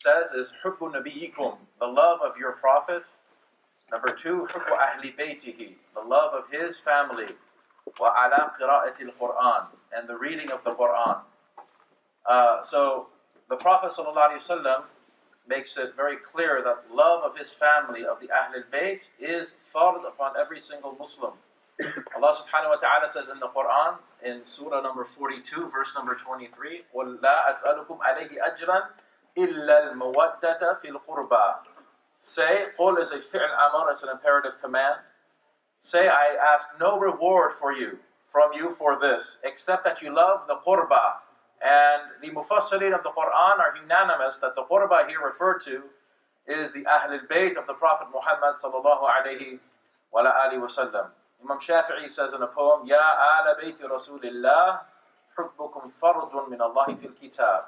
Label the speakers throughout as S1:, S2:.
S1: says is hubbu nabiyikum, the love of your prophet. Number two, hubbu ahli baytihi, the love of his family. Wa ala qira'ati al-Quran, and the reading of the Quran. So the Prophet ﷺ makes it very clear that love of his family, of the Ahl al-Bayt, is fard upon every single Muslim. Allah subhanahu wa ta'ala says in the Quran, in surah number 42, verse number 23, قُلْ لَا أَسْأَلُكُمْ عَلَيْهِ أَجْرًا إِلَّا الْمَوَدَّةَ فِي الْقُرْبَى. Say, قُل is a fi'l amr, it's an imperative command. Say, I ask no reward from you for this, except that you love the qurba. And the mufassirin of the Quran are unanimous that the qurba here referred to is the Ahl al-Bayt of the Prophet Muhammad sallallahu alayhi wa alihi wa sallam. Imam Shafi'i says in a poem, Ya ala bayti Rasulillah, hubbukum fardun min Allahi fil kitab.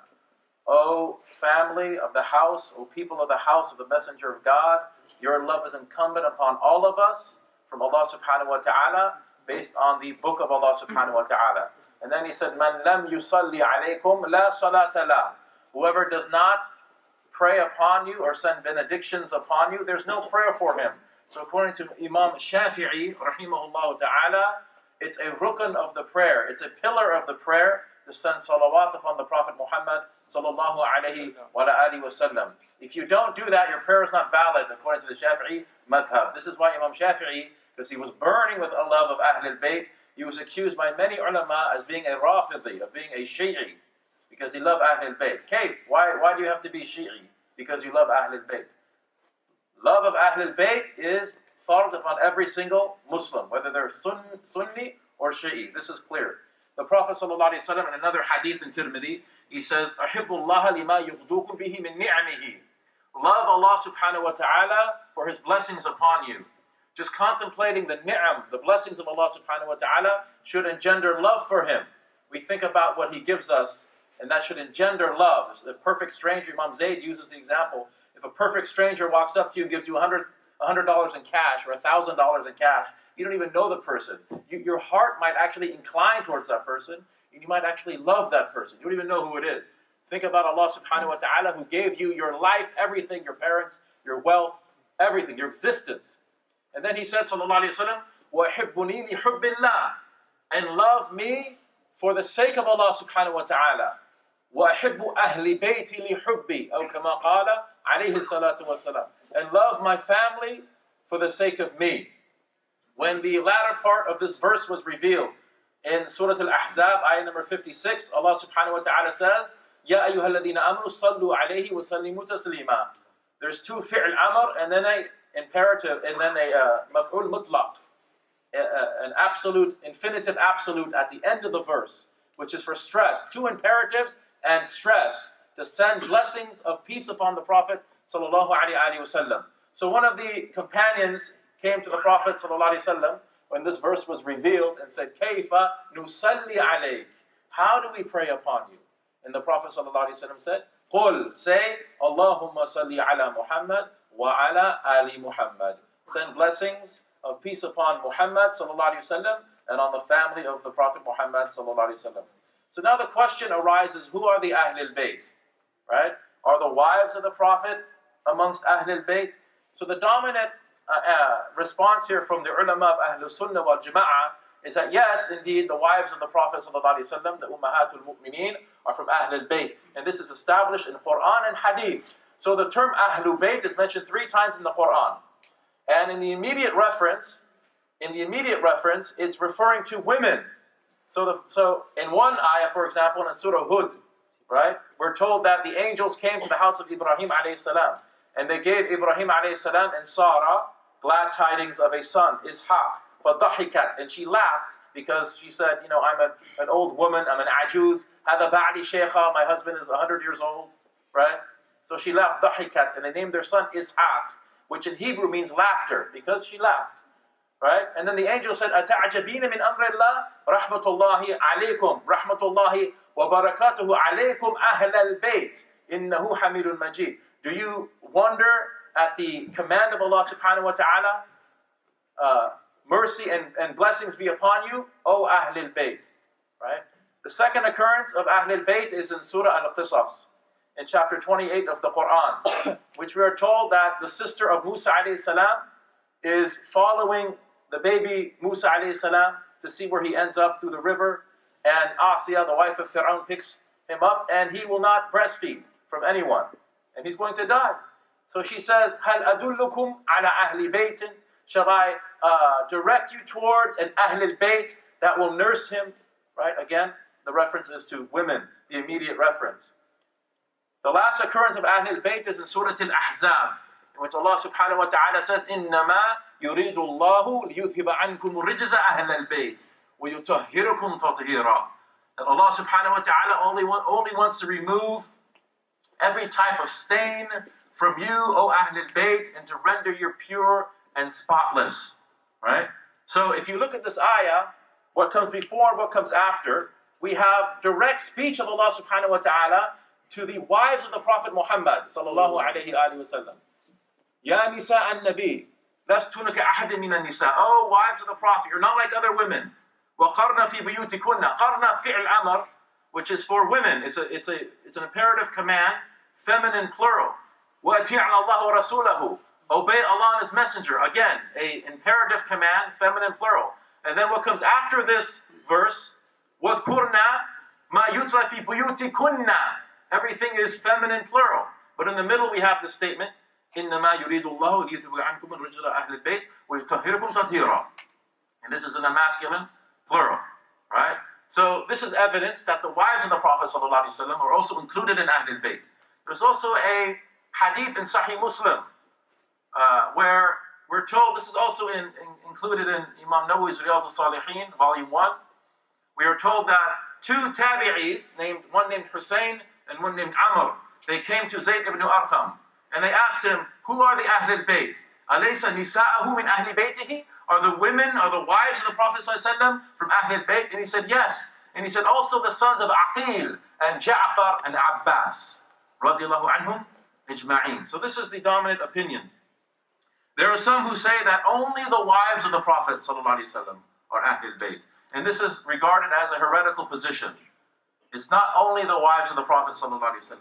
S1: O family of the house, O people of the house of the Messenger of God, your love is incumbent upon all of us from Allah subhanahu wa ta'ala, based on the book of Allah subhanahu wa ta'ala. And then he said, Man lam yusalli alaykum la salata la. Whoever does not pray upon you or send benedictions upon you, there's no prayer for him. So according to Imam Shafi'i, rahimahullah ta'ala, it's a rukn of the prayer. It's a pillar of the prayer to send salawat upon the Prophet Muhammad sallallahu alayhi wa alihi wa sallam. If you don't do that, your prayer is not valid according to the Shafi'i madhab. This is why Imam Shafi'i, because he was burning with a love of Ahl al-Bayt, he was accused by many ulama as being a Rafidi, of being a Shi'i, because he loved Ahl al-Bayt. Kayf? Why do you have to be Shi'i? Because you love Ahl al-Bayt. Love of Ahl al-Bayt is fard upon every single Muslim, whether they're Sunni or Shi'i. This is clear. The Prophet ﷺ, in another hadith in Tirmidhi, he says, أَحِبُّ اللَّهَ لِمَا يُغْدُوكُمْ بِهِ مِن نِعَمِهِ. Love Allah subhanahu wa ta'ala for his blessings upon you. Just contemplating the ni'am, the blessings of Allah subhanahu wa ta'ala, should engender love for him. We think about what he gives us, and that should engender love. The perfect stranger, Imam Zayd uses the example. If a perfect stranger walks up to you and gives you $100 in cash or $1,000 in cash, you don't even know the person. Your heart might actually incline towards that person, and you might actually love that person. You don't even know who it is. Think about Allah subhanahu wa ta'ala, who gave you your life, everything, your parents, your wealth, everything, your existence. And then he said, sallallahu alayhi wa sallam, وَحِبُّنِي لِحُبِّ اللَّهِ, and love me for the sake of Allah subhanahu wa ta'ala. وَأَحِبُّ أَهْلِ بَيْتِ لِحُبِّي, أو كما قال عليه الصلاة والسلام, and love my family for the sake of me. When the latter part of this verse was revealed in Surah Al-Ahzab, ayah number 56, Allah subhanahu wa ta'ala says, يَا أَيُّهَا الَّذِينَ آمَنُوا صَلُّوا عَلَيْهِ وَسَلِّمُوا تَسْلِيمًا. There's two fi'l amr and then a imperative and then a maf'ul mutlaq, an absolute, infinitive absolute at the end of the verse, which is for stress. Two imperatives and stress to send blessings of peace upon the Prophet sallallahu alaihi wasallam. So one of the companions came to the Prophet sallallahu alaihi wasallam when this verse was revealed and said, "Kayfa nusalli alayk? How do we pray upon you?" And the Prophet sallallahu alaihi wasallam said, "Qul, say, Allahumma salli ala Muhammad wa ala ali Muhammad." Send blessings of peace upon Muhammad sallallahu alaihi wasallam and on the family of the Prophet Muhammad sallallahu alaihi wasallam. So now the question arises: who are the Ahl al-Bayt? Right? Are the wives of the Prophet amongst Ahl al-Bayt? So the dominant response here from the ulama of Ahlul Sunnah wal Jama'ah is that yes, indeed, the wives of the Prophet sallallahu alaihi wasallam, the Ummahatul Mu'mineen, are from Ahl al-Bayt, and this is established in Quran and Hadith. So the term Ahlul Bayt is mentioned 3 times in the Quran, and in the immediate reference, it's referring to women. So in one ayah, for example, in Surah Hud, right, we're told that the angels came to the house of Ibrahim alayhi salam, and they gave Ibrahim alayhi salam and Sarah glad tidings of a son, Ishaq. فَضَحِكَتْ, and she laughed because she said, I'm an old woman, I'm an ajuz. هَذَا بَعْلِ شَيْخًا, my husband is 100 years old, right? So she laughed, ضَحِكَتْ, and they named their son Ishaq, which in Hebrew means laughter, because she laughed, right? And then the angel said, أَتَعْجَبِينَ مِنْ أَمْرِ اللَّهِ رَحْمَةُ اللَّهِ عَلَيْكُمْ رَحْمَةُ اللَّهِ وَبَرَكَاتُهُ عَلَيْكُمْ أَهْلَ الْبَيْتِ إِنَّهُ حَمِيدٌ مَجِيدٌ. Do you wonder at the command of Allah subhanahu wa ta'ala, mercy and blessings be upon you, O Ahlul Bayt, right? The second occurrence of Ahlul Bayt is in Surah Al-Qisas. in chapter 28 of the Quran, which we are told that the sister of Moosa alayhi salam is following the baby Moosa alayhi salam to see where he ends up through the river, and Asiyah, the wife of Fir'aun, picks him up, and he will not breastfeed from anyone, and he's going to die. So she says, هَلْ أَدُلُّكُمْ عَلَى أَهْلِ بَيْتٍ? Shall I direct you towards an Ahl al-Bayt that will nurse him? Right, again, the reference is to women, the immediate reference. The last occurrence of Ahl al-Bayt is in Surah Al-Ahzab, in which Allah subhanahu wa ta'ala says, إِنَّمَا يُرِيدُ اللَّهُ لِيُذْهِبَ عَنْكُمُ الرِّجْزَ أَهْلَ الْبَيْتِ وَيُطَهِّرُكُمْ تَطْهِيرًا. That Allah subhanahu wa ta'ala only wants to remove every type of stain from you, O Ahl al-Bayt, and to render you pure and spotless. Right? So if you look at this ayah, what comes before and what comes after, we have direct speech of Allah subhanahu wa ta'ala to the wives of the Prophet Muhammad sallallahu alayhi wa sallam. Ya nisa an-nabi, lastunna ka'ahadin min an-nisa. Oh, wives of the Prophet, you're not like other women. وَقَرْنَ فِي بُيُوتِكُنَّ. قَرْنَ فِعْلْ أَمْرٍ, which is for women. It's an imperative command, feminine plural. وَأَتِيعْنَ اللَّهُ وَرَسُولَهُ. Obey Allah and His Messenger. Again, a imperative command, feminine plural. And then what comes after this verse, وَاذْكُرْنَ مَا يُتْلَى فِي بُيُوتِكُنَّ. Everything is feminine plural. But in the middle we have the statement, إِنَّمَا يُرِيدُ اللَّهُ لِيُذْهِبَ عَنْكُمُ الرِّجْلَ أَهْلَ الْبَيْتِ وَيُطَهِّرُكُمْ تَطْهِيرًا. And this is in a masculine plural. Right? So this is evidence that the wives of the Prophet ﷺ are also included in Ahl al-Bayt. There's also a hadith in Sahih Muslim where we're told, this is also included in Imam Nawawi's Riyadh al-Salihin, volume 1. We are told that two tabi'is, one named Hussein and one named Amr, they came to Zayd ibn Arqam and they asked him, who are the Ahl al-Bayt? Alaysa nisa'ahu min ahli baytihi? Are the women, are the wives of the Prophet ﷺ from Ahl al-Bayt? And he said, yes. And he said, also the sons of Aqil and Ja'far and Abbas, radiyallahu anhum ijma'in. So this is the dominant opinion. There are some who say that only the wives of the Prophet ﷺ are Ahl al-Bayt. And this is regarded as a heretical position. It's not only the wives of the Prophet ﷺ.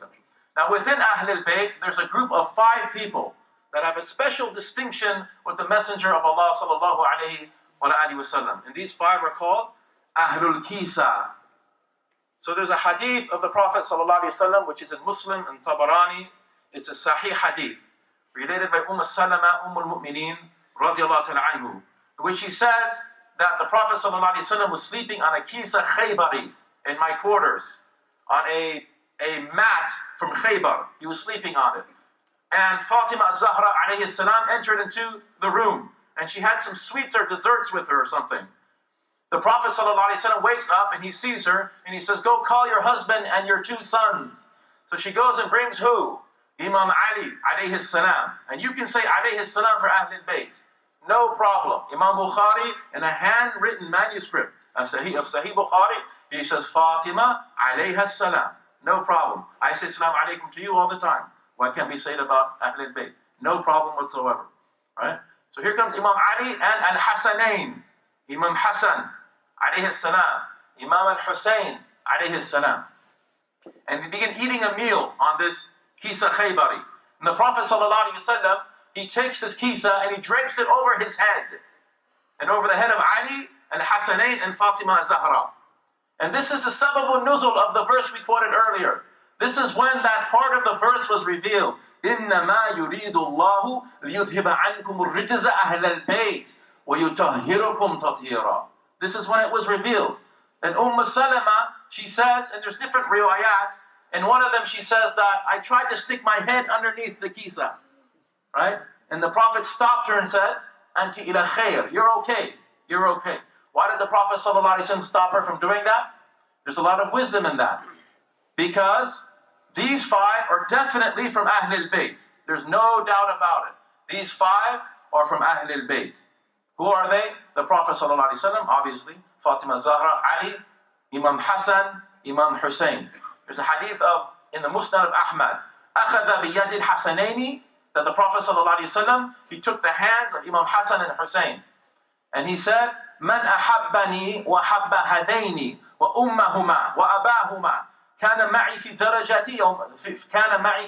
S1: Now within Ahl al-Bayt, there's a group of 5 people that have a special distinction with the Messenger of Allah sallallahu alayhi wa sallam. And these 5 are called Ahlul Kisa. So there's a hadith of the Prophet sallallahu alayhi wa sallam, which is in Muslim and Tabarani. It's a Sahih hadith, related by Salama, al-Mu'mineen, radiallahu ta'ala anhu, in which he says that the Prophet sallallahu alayhi wa sallam was sleeping on a Kisa Khaybari, in my quarters, on a mat from Khaybar. He was sleeping on it. And Fatima az-Zahra alayhi salam entered into the room, and she had some sweets or desserts with her or something. The Prophet ﷺ wakes up and he sees her, and he says, go call your husband and your 2 sons. So she goes and brings who? Imam Ali alayhi salam. And you can say alayhi salam for Ahl al-Bayt. No problem. Imam Bukhari, in a handwritten manuscript of Sahih Bukhari, he says, Fatima alayha salam. No problem. I say salam alaykum to you all the time. Why can't we say it about Ahl al-Bayt? No problem whatsoever. Right? So here comes Imam Ali and al-Hassanain. Imam Hassan, alayhi salam. Imam al-Hussein, alayhi salam. And they begin eating a meal on this Kisa Khaybari. And the Prophet sallallahu alayhi wa sallam, he takes this Kisa and he drapes it over his head. And over the head of Ali and Hassanain and Fatima az-Zahra. And this is the sababun nuzul of the verse we quoted earlier. This is when that part of the verse was revealed. إِنَّمَا يُرِيدُ اللَّهُ لِيُذْهِبَ عَنْكُمُ الرِّجْزَ أَهْلَ الْبَيْتِ وَيُطَهِّرُكُمْ تَطْهِيرًا. This is when it was revealed. And Salama, she says, and there's different riwayat, and one of them she says that I tried to stick my head underneath the kisa. Right? And the Prophet stopped her and said, Anti ila khair, you're okay. You're okay. Why did the Prophet ﷺ stop her from doing that? There's a lot of wisdom in that. Because these 5 are definitely from Ahl al-Bayt. There's no doubt about it. These 5 are from Ahl al-Bayt. Who are they? The Prophet ﷺ, obviously, Fatima Zahra, Ali, Imam Hassan, Imam Hussein. There's a hadith in the Musnad of Ahmad, أَخَذَ بِيَدِ الْحَسَنَيْنِ, that the Prophet ﷺ, he took the hands of Imam Hassan and Hussein. And he said, مَنْ أَحَبَّنِي وَحَبَّ هَدَيْنِي وَأُمَّهُمَا وَأَبَاهُمَا كان معي في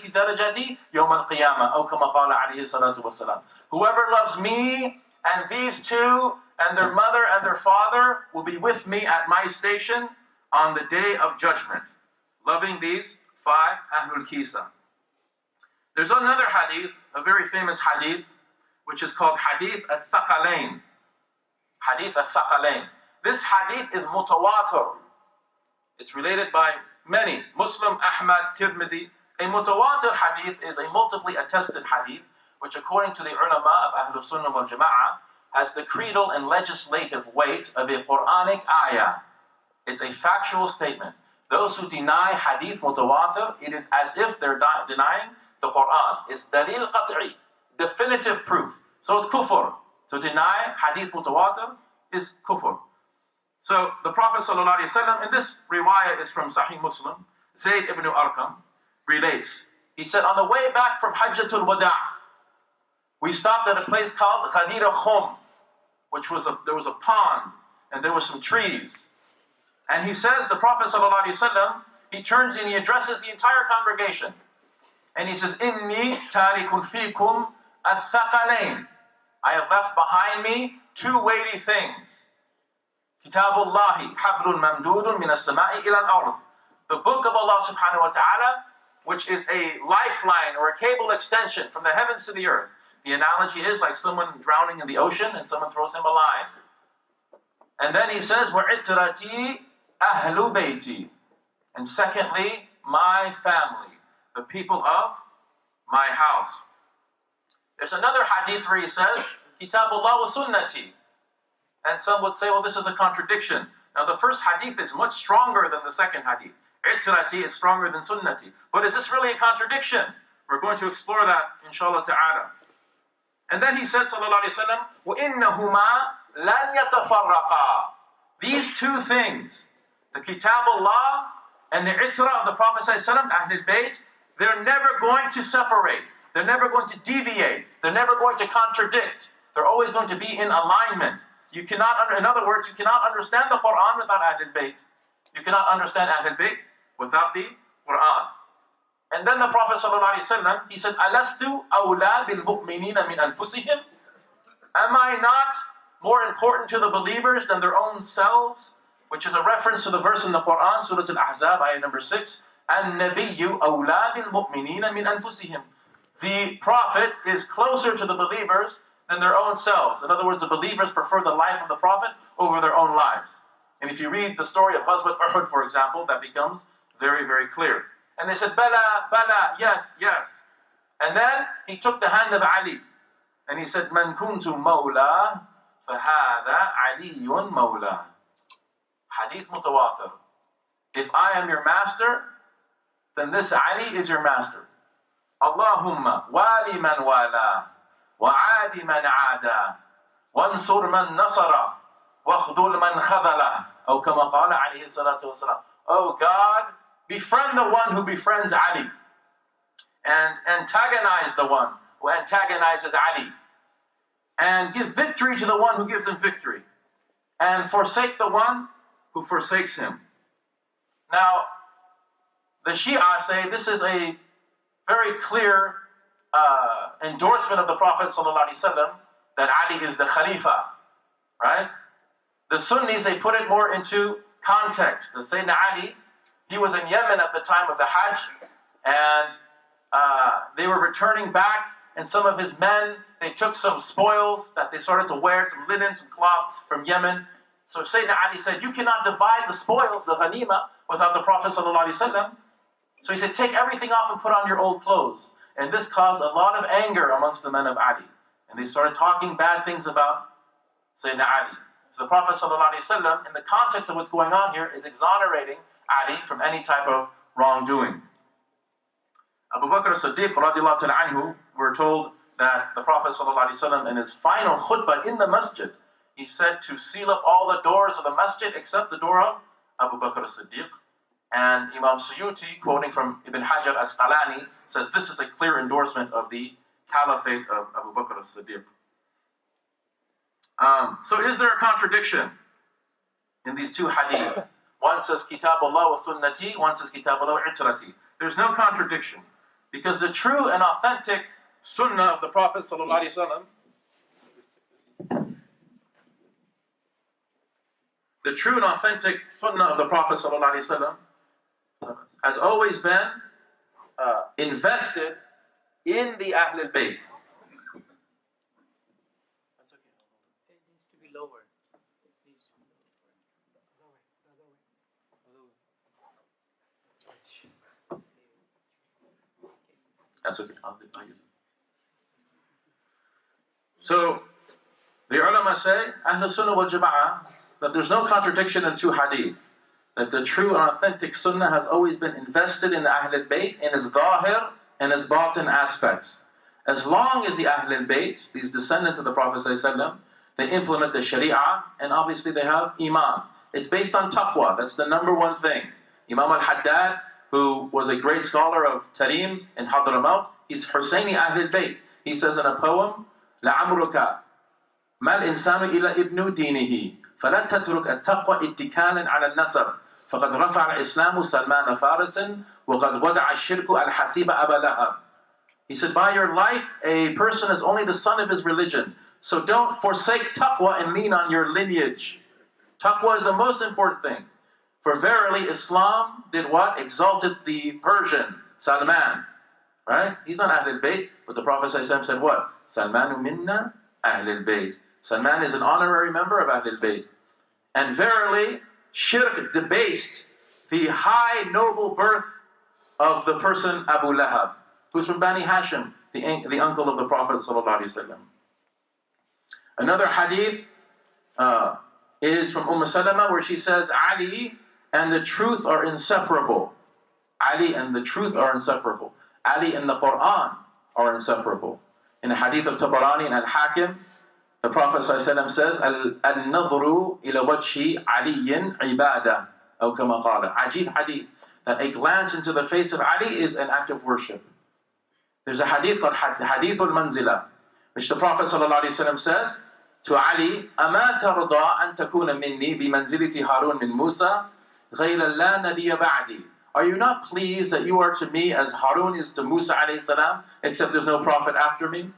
S1: درجتي يوم القيامة أو كما قال عليه الصلاة والسلام. Whoever loves me and these two and their mother and their father will be with me at my station on the day of judgment. Loving these five Ahlul Kisa. There's another hadith, a very famous hadith, which is called Hadith al-Thaqalain. Hadith al-Thaqalain. This hadith is mutawatir. It's related by many. Muslim, Ahmad, Tirmidhi. A mutawatir hadith is a multiply attested hadith, which according to the ulama of Ahlul Sunnah wal Jama'ah, has the creedal and legislative weight of a Quranic ayah. It's a factual statement. Those who deny hadith mutawatir, it is as if they're denying the Quran. It's dalil qat'i, definitive proof. So it's kufr. To deny hadith mutawatir is kufr. So the Prophet ﷺ, and this riwayah is from Sahih Muslim, Zayd ibn Arqam relates. He said, on the way back from Hajjatul Wada', we stopped at a place called Ghadir Khum, which was there was a pond and there were some trees. And he says, the Prophet ﷺ, he turns and he addresses the entire congregation. And he says, Inni tarikun fikum al-thaqalain. I have left behind me two weighty things. Kitabullahi hablun mamdudun min as-sama'i ila al-ard. The book of Allah subhanahu wa ta'ala, which is a lifeline or a cable extension from the heavens to the earth. The analogy is like someone drowning in the ocean and someone throws him a line. And then he says, وَعِتْرَتِي أَهْلُ بَيْتِي. And secondly, my family, the people of my house. There's another hadith where he says, Kitabullah wa sunnati. And some would say, well, this is a contradiction. Now the first hadith is much stronger than the second hadith. Itrati is stronger than sunnati. But is this really a contradiction? We're going to explore that, inshallah ta'ala. And then he said, sallallahu alayhi wa sallam, وَإِنَّهُمَا لَنْ يَتَفَرَّقَا. These two things, the Kitabullah and the Itra of the Prophet sallallahu alayhi wa sallam, Ahlul Bayt, they're never going to separate. They're never going to deviate. They're never going to contradict. They're always going to be in alignment. You cannot, in other words, you cannot understand the Quran without Ahlul Bayt. You cannot understand Ahlul Bayt without the Quran. And then the Prophet ﷺ, he said, Alastu awla bil mu'minina min anfusihim? Am I not more important to the believers than their own selves? Which is a reference to the verse in the Quran, Surah Al-Ahzab, ayah number 6. An-nabiyyu awla bil mu'minina min anfusihim. The Prophet is closer to the believers than their own selves. In other words, the believers prefer the life of the Prophet over their own lives. And if you read the story of Ghazwat Uhud, for example, that becomes very, very clear. And they said, Bala, Bala, yes, yes. And then he took the hand of Ali. And he said, Man kuntu mawla, fahada aliyun mawla. Hadith mutawatir. If I am your master, then this Ali is your master. Allahumma wali man wala, wa'adi man aada, wansur man nasara, wakhdul man khadala. Or kama qala alayhi salatu wasalam. Oh God, befriend the one who befriends Ali, and antagonize the one who antagonizes Ali, and give victory to the one who gives him victory, and forsake the one who forsakes him. Now, the Shia say this is a very clear endorsement of the Prophet ﷺ that Ali is the Khalifa, right? The Sunnis, they put it more into context. They say that Ali, he was in Yemen at the time of the Hajj, and they were returning back, and some of his men, they took some spoils that they started to wear, some linen, some cloth from Yemen. So Sayyidina Ali said, you cannot divide the spoils, the ghanima, without the Prophet ﷺ. So he said, take everything off and put on your old clothes. And this caused a lot of anger amongst the men of Ali. And they started talking bad things about Sayyidina Ali. So the Prophet ﷺ, in the context of what's going on here, is exonerating Ali from any type of wrongdoing. Abu Bakr as-Siddiq radiallahu ta'ala anhu, we're told that the Prophet ﷺ, in his final khutbah in the masjid, he said to seal up all the doors of the masjid except the door of Abu Bakr as-Siddiq. And Imam Suyuti, quoting from Ibn Hajar Asqalani, says this is a clear endorsement of the caliphate of Abu Bakr as-Siddiq. So is there a contradiction in these two hadith? One says Kitabullah wa Sunnati, one says Kitabullah wa Itrati. There's no contradiction. Because the true and authentic Sunnah of the Prophet ﷺ, the true and authentic Sunnah of the Prophet ﷺ has always been invested in the Ahl al-Bayt. That's okay.
S2: It needs to be lower.
S1: That's okay. I'll use it. So, the ulama say, Ahl Sunnah wal Jama'ah, that there's no contradiction in two hadith. That the true and authentic Sunnah has always been invested in the Ahl al-Bayt, in its Zahir and its Batin aspects. As long as the Ahl al-Bayt, these descendants of the Prophet ﷺ, they implement the Sharia, and obviously they have Iman. It's based on taqwa. That's the number one thing. Imam al-Haddad, who was a great scholar of Tarim in Hadramaut, he's Hussaini Ahl al-Bayt. He says in a poem, لَعَمْرُكَ مَا الْإِنسَانُ إِلَّا إِبْنُ دِينِهِ فَلَا تَتْرُكْ التَّقْوَى اتِّكَالًا عَلَى النَّسَبِ فَقَدْ رَفَعَ الْإِسْلَامُ سَلْمَانَ فَارِسٍ وَقَدْ وَدَعَ الشِّرْكُ الْحَسِيبَ أَبَا لَهَبٍ. He said, by your life, a person is only the son of his religion. So don't forsake taqwa and lean on your lineage. Taqwa is the most important thing. For verily, Islam did what? Exalted the Persian, Salman. Right? He's not Ahl al-Bayt, but the Prophet ﷺ said what? Salmanu minna Ahl al-Bayt. Salman is an honorary member of Ahl al-Bayt. And verily, shirk debased the high noble birth of the person Abu Lahab, who's from Bani Hashim, the uncle of the Prophet ﷺ. Another hadith is from Salama, where she says, Ali and the truth are inseparable. Ali and the truth are inseparable. Ali and the Quran are inseparable. In the hadith of Tabarani and Al-Hakim, the Prophet ﷺ says, Al-nadhru ila wajhi aliyin ibadah, or kama qala. Ajib hadith, that a glance into the face of Ali is an act of worship. There's a hadith called Hadith al-Manzila, which the Prophet ﷺ says to Ali, أَمَا تَرْضَى أَن تَكُونَ مِنِّي بِمَنزِلِةِ هَارُون مِن مُوسَى غَيْرَ اللَّا نَبِيَّ بَعْدِي. Are you not pleased that you are to me as Harun is to Moosa alayhi salam, except there's no prophet after me?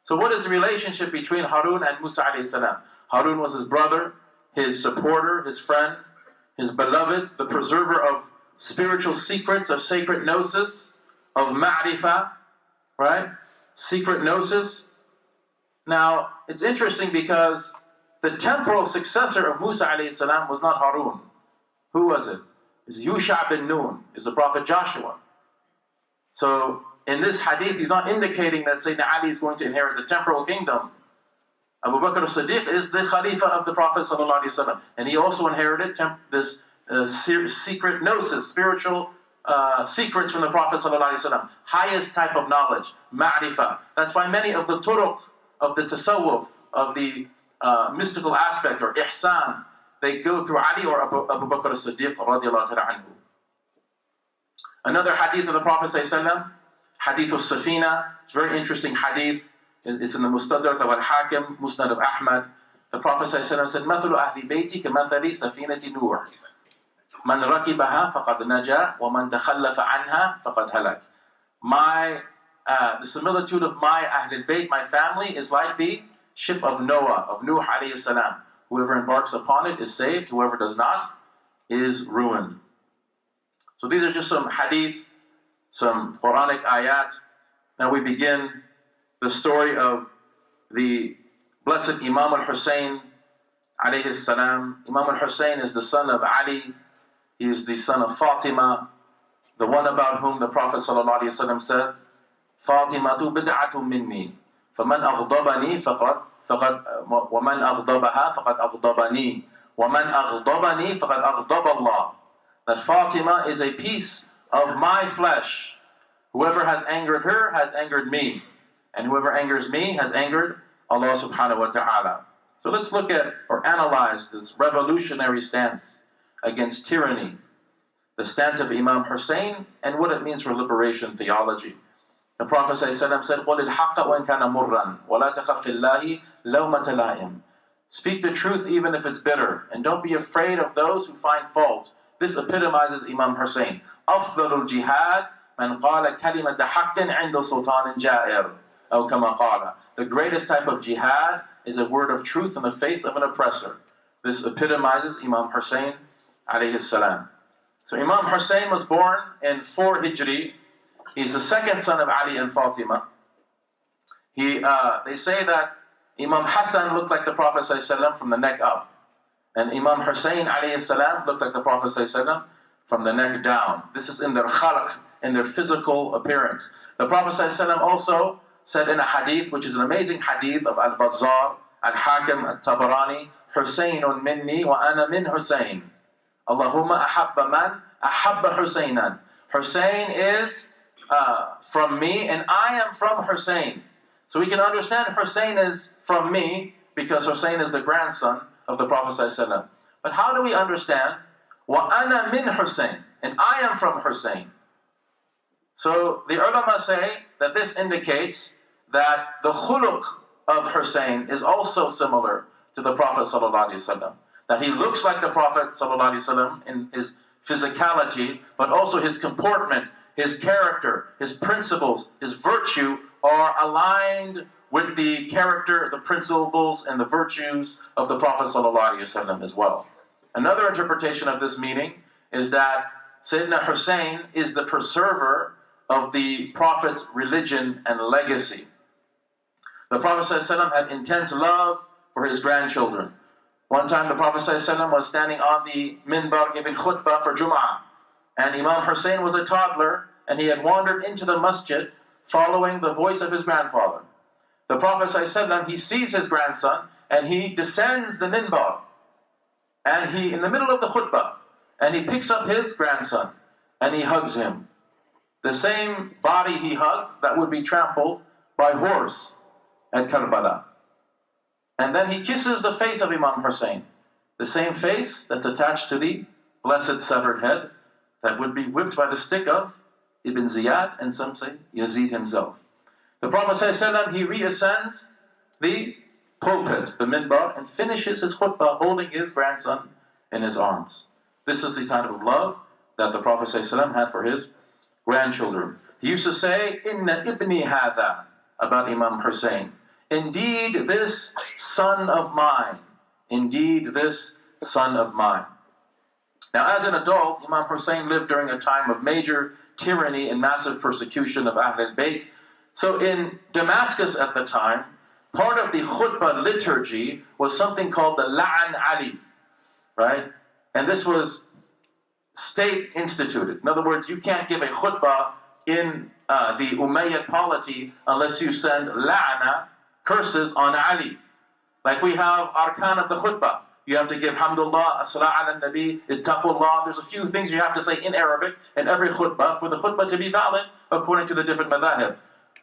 S1: So what is the relationship between Harun and Moosa alayhi salam? Harun was his brother, his supporter, his friend, his beloved, the preserver of spiritual secrets, of sacred gnosis, of ma'rifah, right? Secret gnosis. Now, it's interesting because the temporal successor of Moosa alayhi salam was not Harun. Who was it? It's Yusha bin Nun, is the Prophet Joshua. So, in this hadith, he's not indicating that Sayyidina Ali is going to inherit the temporal kingdom. Abu Bakr as-Siddiq is the Khalifa of the Prophet ﷺ, and he also inherited this secret gnosis, spiritual secrets from the Prophet ﷺ, highest type of knowledge, ma'rifah. That's why many of the turuq, of the tasawwuf, of the mystical aspect, or ihsan, they go through Ali or Abu Bakr as-Siddiq radiallahu ta'ala anhu. Another hadith of the Prophet ﷺ, Hadith al-Safina, it's a very interesting hadith. It's in the Mustadrak of al-Hakim, Musnad of Ahmad. The Prophet ﷺ said, مَثُلُ أَهْلِ بَيْتِي كَمَثَلِ سَفِينَةِ نُوحٍ مَنْ رَكِبَهَا فَقَدْ نَجَى وَمَنْ تَخَلَّفَ عَنْهَا فَقَدْ هَلَكَ. The similitude of my Ahl al-Bayt, my family, is like the ship of Noah, of Nuh alayhi salam. Whoever embarks upon it is saved, whoever does not is ruined. So these are just some hadith, some Quranic ayat. Now we begin the story of the blessed Imam Hussain alayhi salam. Imam Hussain is the son of Ali. He is the son of Fatima, the one about whom the Prophet ﷺ said, Fatimatu bid'atu minni, faman aghdabani faqad وَمَنْ أَغْضَبَهَا فَقَدْ أَغْضَبَنِي وَمَنْ أَغْضَبَنِي فَقَدْ أَغْضَبَ اللَّهِ. That Fatima is a piece of my flesh. Whoever has angered her has angered me. And whoever angers me has angered Allah subhanahu wa ta'ala. So let's look at or analyze this revolutionary stance against tyranny. The stance of Imam Hussain and what it means for liberation theology. The Prophet ﷺ said, قُلِ الْحَقَّ وَإِنْ كَانَ مُرًّا وَلَا تَخَفْ فِي اللَّهِ لَوْمَةَ لَائِمٍ. Speak the truth even if it's bitter, and don't be afraid of those who find fault This epitomizes Imam Hussain. أفضل الجهاد من قال كلمة حق عند سلطان جائر أو كما قال. The greatest type of jihad is a word of truth in the face of an oppressor. This epitomizes Imam Hussain alayhi salam. So Imam Hussain was born in 4 Hijri. He's the second son of Ali and Fatima. They say that Imam Hassan looked like the Prophet ﷺ from the neck up. And Imam Hussain alayhi salam looked like the Prophet ﷺ from the neck down. This is in their khalq, in their physical appearance. The Prophet ﷺ also said in a hadith, which is an amazing hadith of al-Bazzar, al-Hakim, al-Tabarani, Husaynun minni wa ana min Hussain. Allahumma ahabba man ahabba Husaynan. Hussain is from me and I am from Hussain. So we can understand Hussain is from me because Hussain is the grandson of the Prophet ﷺ. But how do we understand wa ana min Hussain, and I am from Hussain? So the ulama say that this indicates that the khuluq of Hussain is also similar to the Prophet ﷺ. That he looks like the Prophet ﷺ in his physicality, but also his comportment, his character, his principles, his virtue are aligned with the character, the principles, and the virtues of the Prophet ﷺ as well. Another interpretation of this meaning is that Sayyidina Hussein is the preserver of the Prophet's religion and legacy. The Prophet ﷺ had intense love for his grandchildren. One time the Prophet ﷺ was standing on the minbar giving khutbah for Jum'ah. And Imam Hussain was a toddler and he had wandered into the masjid following the voice of his grandfather. The Prophet ﷺ, he sees his grandson and he descends the minbar. And he, in the middle of the khutbah, and he picks up his grandson and he hugs him. The same body he hugged that would be trampled by horse at Karbala. And then he kisses the face of Imam Hussain. The same face that's attached to the blessed severed head that would be whipped by the stick of Ibn Ziyad, and some say Yazid himself. The Prophet ﷺ, he reascends the pulpit, the minbar, and finishes his khutbah holding his grandson in his arms. This is the kind of love that the Prophet ﷺ had for his grandchildren. He used to say, Inna ibni hadha, about Imam Hussain. Indeed, this son of mine. Indeed, this son of mine. Now, as an adult, Imam Hussain lived during a time of major tyranny and massive persecution of al-Bayt. So in Damascus at the time, part of the khutbah liturgy was something called the La'an Ali, right? And this was state instituted. In other words, you can't give a khutbah in the Umayyad polity unless you send la'ana, curses, on Ali. Like we have arkan of the khutbah. You have to give hamdulillah, as-salah ala nabi, ittaqullah. There's a few things you have to say in Arabic in every khutbah for the khutbah to be valid according to the different madahib.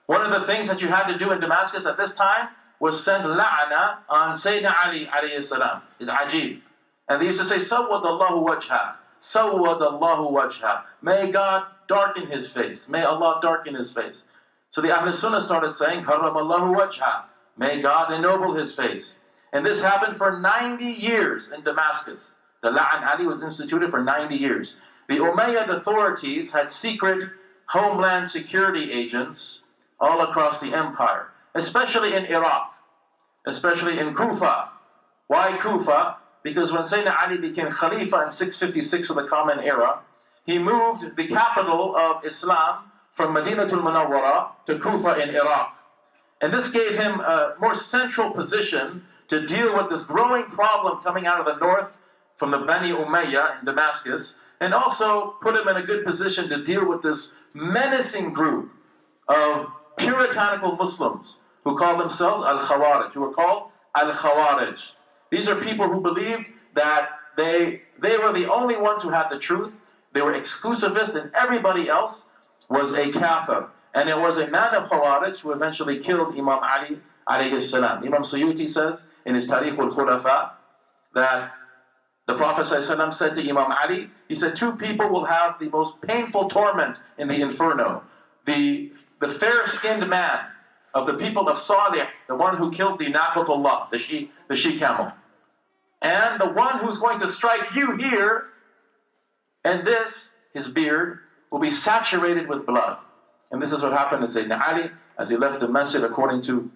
S1: One of the things that you had to do in Damascus at this time was send la'ana on Sayyidina Ali alayhi salam. It's ajib. And they used to say, Sawwadallahu wajha. Sawwadallahu wajha. May God darken his face. May Allah darken his face. So the Ahl Sunnah started saying, Karramallahu wajha. May God ennoble his face. And this happened for 90 years in Damascus. The La'an Ali was instituted for 90 years. The Umayyad authorities had secret homeland security agents all across the empire, especially in Iraq, especially in Kufa. Why Kufa? Because when Sayyidina Ali became Khalifa in 656 of the Common Era, he moved the capital of Islam from Madinatul Munawwara to Kufa in Iraq. And this gave him a more central position to deal with this growing problem coming out of the north from the Bani Umayyah in Damascus, and also put him in a good position to deal with this menacing group of puritanical Muslims who call themselves al-Khawarij, who were called al-Khawarij. These are people who believed that they were the only ones who had the truth. They were exclusivist, and everybody else was a kafir. And it was a man of Khawarij who eventually killed Imam Ali alayhi salam. Imam Suyuti says in his Tarikh al-Khulafa that the Prophet ﷺ said to Imam Ali, he said, 2 people will have the most painful torment in the inferno. The fair-skinned man of the people of Salih, the one who killed the Naqatullah, the she camel. And the one who's going to strike you here And this, his beard, will be saturated with blood. And this is what happened to Sayyidina Ali as he left the masjid, according to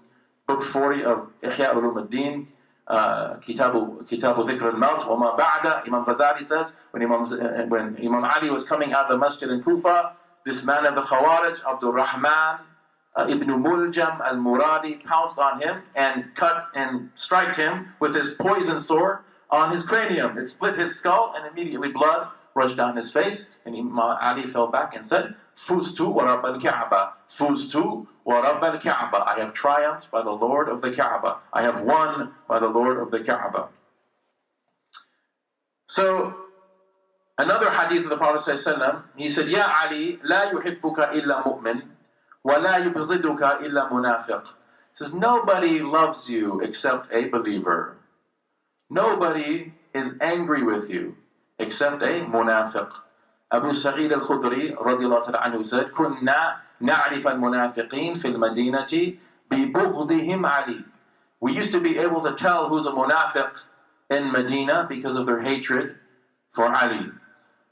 S1: book 40 of Ihya Ulumuddin, Kitabu Dhikr al-Maut, wa ma ba'da. Imam Ghazali says, when Imam Ali was coming out of the masjid in Kufa, this man of the Khawarij, Abdul Rahman ibn Muljam al-Muradi, pounced on him and cut and struck him with his poison sword on his cranium. It split his skull, and immediately blood rushed down his face, and Imam Ali fell back and said, Fuztu wa Rabb al-Ka'ba, Fuztu wa Rabb al-Ka'ba. I have triumphed by the Lord of the Ka'ba. I have won by the Lord of the Ka'ba. So, another hadith of the Prophet ﷺ, he said, Ya Ali, la yuhibbuka illa mu'min, wa la yubghiduka illa munafiq. He says, nobody loves you except a believer. Nobody is angry with you except a munafiq. Abu Sa'id al-Khudri radiallahu ta'ala anhu said, Kunna na'rif al-munafiqeen fil madinati bi bughdihim Ali. We used to be able to tell who's a munafiq in Medina because of their hatred for Ali.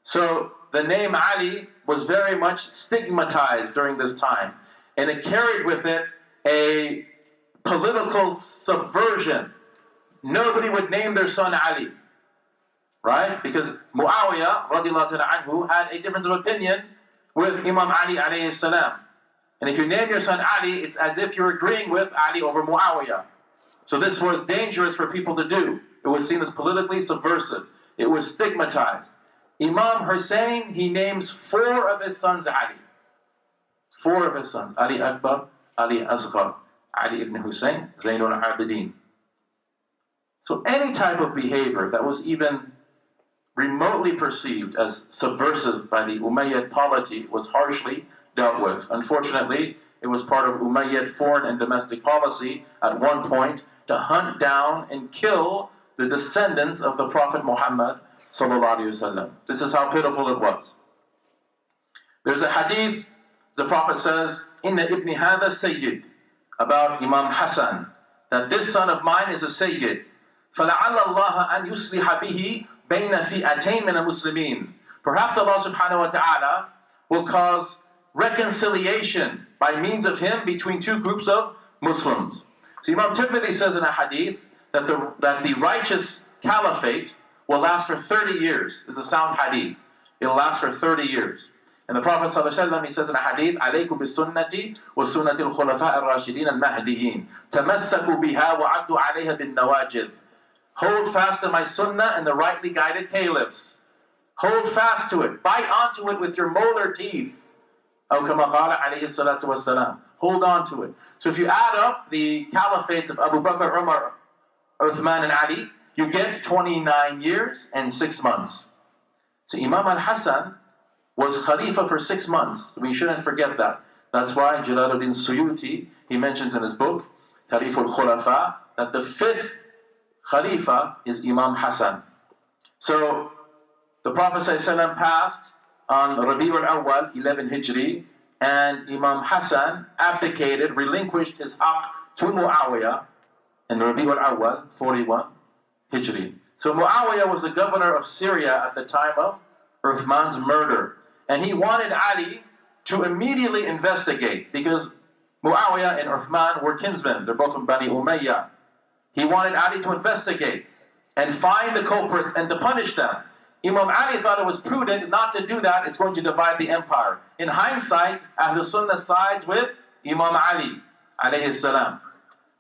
S1: So the name Ali was very much stigmatized during this time, and it carried with it a political subversion. Nobody would name their son Ali, right? Because Muawiyah radiallahu ta'ala anhu had a difference of opinion with Imam Ali alayhi salam. And if you name your son Ali, it's as if you're agreeing with Ali over Muawiyah. So this was dangerous for people to do. It was seen as politically subversive. It was stigmatized. Imam Hussain, he names 4 of his sons Ali. 4 of his sons. Ali Akbar, Ali Asghar, Ali ibn Hussein, Zainul Abidin. So any type of behavior that was even remotely perceived as subversive by the Umayyad polity was harshly dealt with. Unfortunately, it was part of Umayyad foreign and domestic policy at one point to hunt down and kill the descendants of the Prophet Muhammad sallallahu alaihi wasallam. This is how pitiful it was. There's a hadith, the Prophet says, Inna ibni hadha sayyid, about Imam Hassan, that this son of mine is a sayyid. فَلَعَلَّ اللَّهَ أَنْ يُصْلِحَ بِهِ بَيْنَ فِئَتَيْن مِنَ الْمُسْلِمِينَ. Perhaps Allah subhanahu wa ta'ala will cause reconciliation by means of him between 2 groups of Muslims. So Imam Tirmidhi says in a hadith that the righteous caliphate will last for 30 years. It's a sound hadith. It'll last for 30 years. And the Prophet ﷺ, he says in a hadith, عَلَيْكُمْ بِالسُنَّةِ وَسُنَّةِ الْخُلَفَاءِ الرَّاشِدِينَ الْمَهْدِيِّينَ تَمَسَّكُوا بِهَا وَعَدُّوا عَلَيْهَا بِالنَّوَاجِذِ. Hold fast to my sunnah and the rightly guided caliphs. Hold fast to it. Bite onto it with your molar teeth. أو كما قال عليه الصلاة والسلام. Hold on to it. So if you add up the caliphates of Abu Bakr, Umar, Uthman and Ali, you get 29 years and 6 months. So Imam al-Hassan was Khalifa for 6 months. We shouldn't forget that. That's why Jalaluddin Suyuti, he mentions in his book, Tarif al-Khulafa, that the 5th Khalifa is Imam Hassan. So the Prophet ﷺ passed on Rabi'ul Awwal, 11 Hijri, and Imam Hassan abdicated, relinquished his haqq to Muawiyah in Rabi'ul Awwal, 41 Hijri. So Muawiyah was the governor of Syria at the time of Uthman's murder. And he wanted Ali to immediately investigate, because Muawiyah and Uthman were kinsmen. They're both from Bani Umayyah. He wanted Ali to investigate and find the culprits and to punish them. Imam Ali thought it was prudent not to do that. It's going to divide the empire. In hindsight, Ahlul Sunnah sides with Imam Ali, alayhi salam.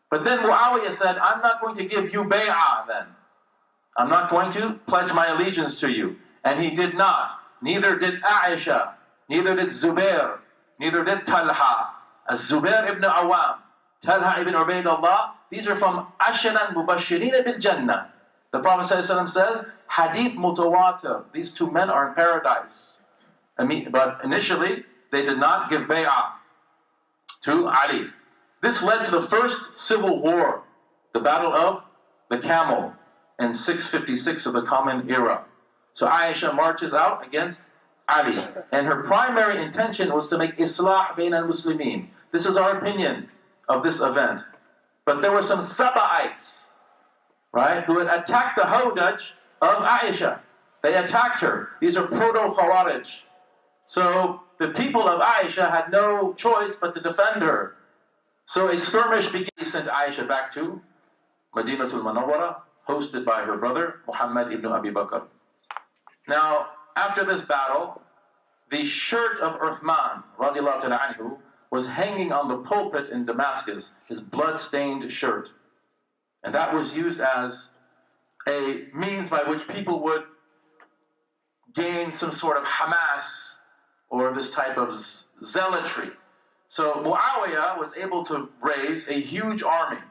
S1: But then Muawiyah said, I'm not going to give you bay'ah then. I'm not going to pledge my allegiance to you. And he did not. Neither did Aisha, neither did Zubair, neither did Talha. Zubair ibn Awam, Talha ibn Ubaidullah, these are from Ashran Mubashirin bil Jannah. The Prophet ﷺ says, Hadith mutawatir, these 2 men are in paradise. But initially, they did not give bay'ah to Ali. This led to the first civil war, the Battle of the Camel, in 656 of the Common Era. So Aisha marches out against Ali, and her primary intention was to make Islah bayn al-Muslimin. This is our opinion of this event. But there were some Saba'ites, right, who had attacked the Hawdaj of Aisha. They attacked her. These are proto-Khawarij. So the people of Aisha had no choice but to defend her. So a skirmish began. He sent Aisha back to Madinatul Munawwara, hosted by her brother, Muhammad ibn Abi Bakr. Now, after this battle, the shirt of Uthman, radiallahu ta'ala anhu, was hanging on the pulpit in Damascus, his blood-stained shirt. And that was used as a means by which people would gain some sort of Hamas or this type of zealotry. So Muawiyah was able to raise a huge army.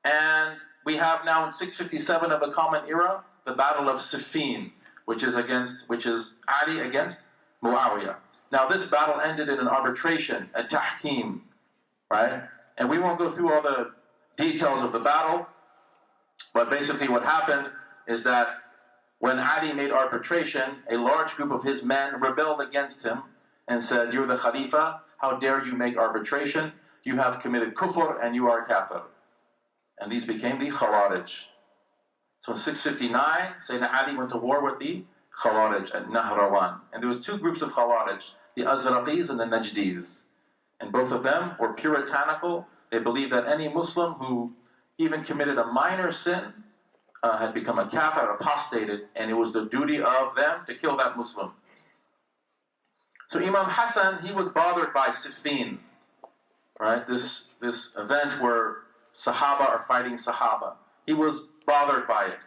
S1: And we have now in 657 of the Common Era, the Battle of Siffin, which is Ali against Muawiyah. Now this battle ended in an arbitration, a tahkim, right? And we won't go through all the details of the battle, but basically what happened is that when Ali made arbitration, a large group of his men rebelled against him and said, "You're the Khalifa, how dare you make arbitration? You have committed kufr and you are kafir." And these became the Khawarij. So in 659, Sayyidina Ali went to war with the Khawarij at Nahrawan. And there was two groups of Khawarij, the Azraqis and the Najdis. And both of them were puritanical. They believed that any Muslim who even committed a minor sin had become a kafir, apostated, and it was the duty of them to kill that Muslim. So Imam Hussain, he was bothered by Siffin, right? This event where Sahaba are fighting Sahaba. He was bothered by it.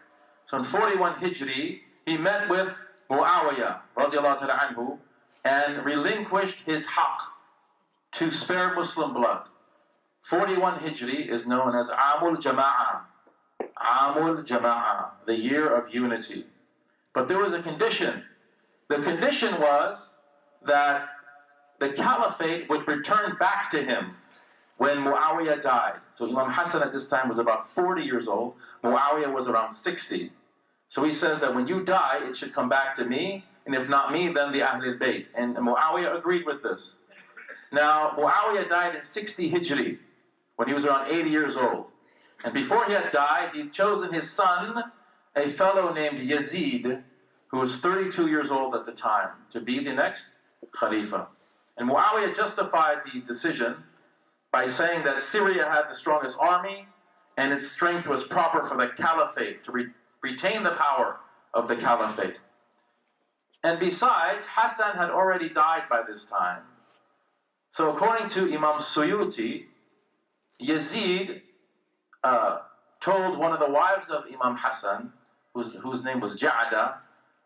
S1: So in 41 Hijri, he met with Muawiyah, radiallahu ta'ala anhu, and relinquished his haqq to spare Muslim blood. 41 Hijri is known as Amul Jama'ah. Amul Jama'ah, the year of unity. But there was a condition. The condition was that the caliphate would return back to him when Muawiyah died. So Imam Hussain at this time was about 40 years old. Muawiyah was around 60. So he says that when you die, it should come back to me, and if not me, then the al-Bayt. And Muawiyah agreed with this. Now, Muawiyah died in 60 Hijri, when he was around 80 years old. And before he had died, he'd chosen his son, a fellow named Yazid, who was 32 years old at the time, to be the next Khalifa. And Muawiyah justified the decision by saying that Syria had the strongest army, and its strength was proper for the caliphate, to retain the power of the caliphate. And besides, Hassan had already died by this time. So according to Imam Suyuti, Yazid told one of the wives of Imam Hassan, whose name was Ja'ada,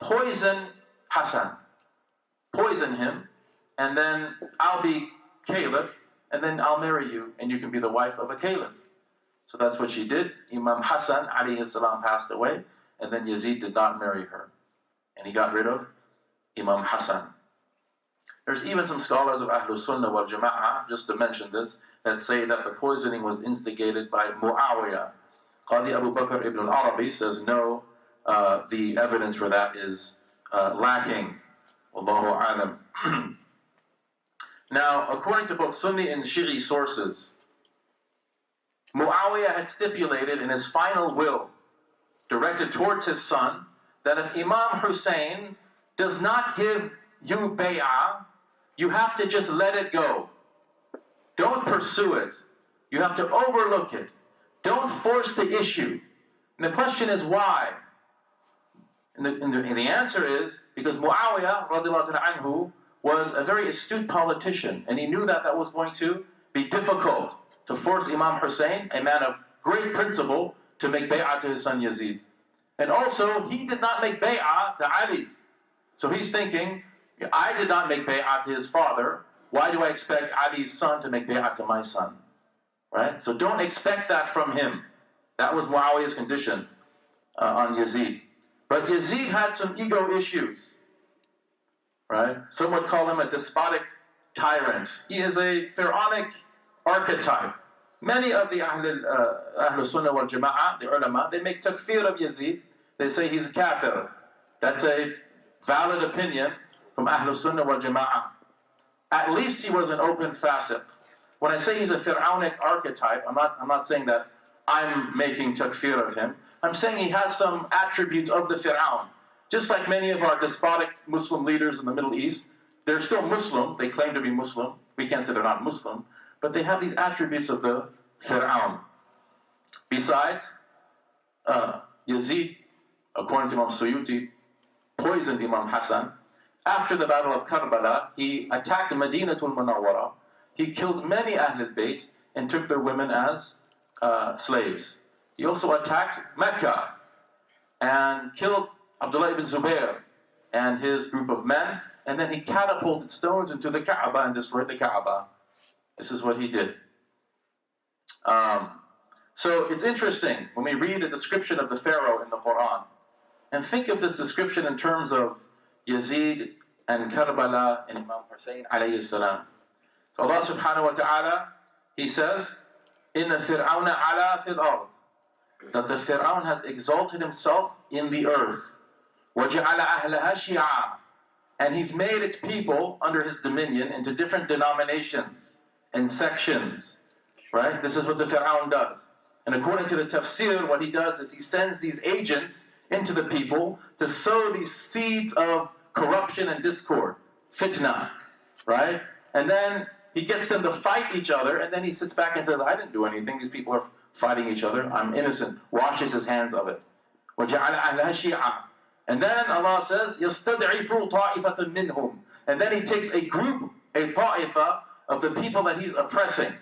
S1: poison Hassan. Poison him, and then I'll be caliph, and then I'll marry you, and you can be the wife of a caliph. So that's what she did. Imam Hassan, alayhi salam, passed away, and then Yazid did not marry her. And he got rid of Imam Hassan. There's even some scholars of Ahlul Sunnah wal Jama'ah, just to mention this, that say that the poisoning was instigated by Muawiyah. Qadi Abu Bakr ibn al-Arabi says no, the evidence for that is lacking. Allahu a'lam. Now, according to both Sunni and Shi'i sources, Muawiyah had stipulated in his final will, directed towards his son, that if Imam Hussein does not give you bay'ah, you have to just let it go. Don't pursue it. You have to overlook it. Don't force the issue. And the question is why? And the answer is because Muawiyah radiallahu anhu was a very astute politician, and he knew that that was going to be difficult to force Imam Hussein, a man of great principle, to make bay'ah to his son Yazid. And also, he did not make bay'ah to Ali. So he's thinking, I did not make bay'ah to his father, why do I expect Ali's son to make bay'ah to my son? Right? So don't expect that from him. That was Muawiyah's condition on Yazid. But Yazid had some ego issues. Right? Some would call him a despotic tyrant. He is a pharaonic archetype. Many of the Ahlul Sunnah wal Jama'ah, the ulama, they make takfir of Yazid. They say he's a kafir. That's a valid opinion from Ahlul Sunnah wal Jama'ah. At least he was an open fasiq. When I say he's a pharaonic archetype, I'm not saying that I'm making takfir of him. I'm saying he has some attributes of the Fir'aun. just like many of our despotic Muslim leaders in the Middle East, they're still Muslim, they claim to be Muslim, we can't say they're not Muslim, but they have these attributes of the Fir'aun. Besides, Yazid, according to Imam Suyuti, poisoned Imam Hussain. After the Battle of Karbala, he attacked Medinatul Munawwara. He killed many al-Bayt and took their women as slaves. He also attacked Mecca and killed Abdullah ibn Zubair and his group of men, and then he catapulted stones into the Kaaba and destroyed the Kaaba. This is what he did. So it's interesting when we read a description of the Pharaoh in the Quran, and think of this description in terms of Yazid and Karbala and Imam Hussain alayhi salam. So Allah subhanahu wa ta'ala, He says, Inna Fir'auna ala fil ard, that the Fir'aun has exalted himself in the earth. وَجَعَلَ أَهْلَهَا شِيَعًا, and he's made its people under his dominion into different denominations and sections. Right? This is what the Fir'aun does. And according to the tafsir, what he does is he sends these agents into the people to sow these seeds of corruption and discord, fitna, right? And then he gets them to fight each other, and then he sits back and says, I didn't do anything, these people are fighting each other, I'm innocent, washes his hands of it. وَجَعَلَ أَهْلَهَا شِيعًا. And then Allah says, يَسْتَدْعِفُ طَائِفَةً مِّنْهُمْ. And then he takes a group, a ta'ifa, of the people that he's oppressing.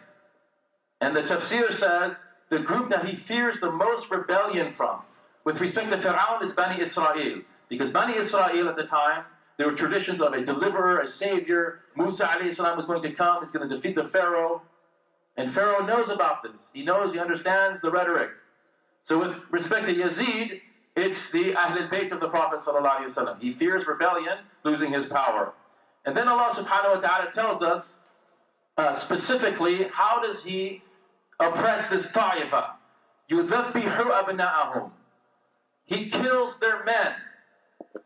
S1: And the tafsir says, the group that he fears the most rebellion from, with respect to Fir'aun, is Bani Israel. Because Bani Israel at the time, there were traditions of a deliverer, a savior. Moosa alayhi salam was going to come, he's going to defeat the Pharaoh. And Pharaoh knows about this. He knows, he understands the rhetoric. So with respect to Yazid, it's the al-Bayt of the Prophet ﷺ. He fears rebellion, losing his power. And then Allah subhanahu wa ta'ala tells us specifically, how does he oppress this ta'ifa? يُذَبِّحُ أَبْنَاءَهُم. He kills their men.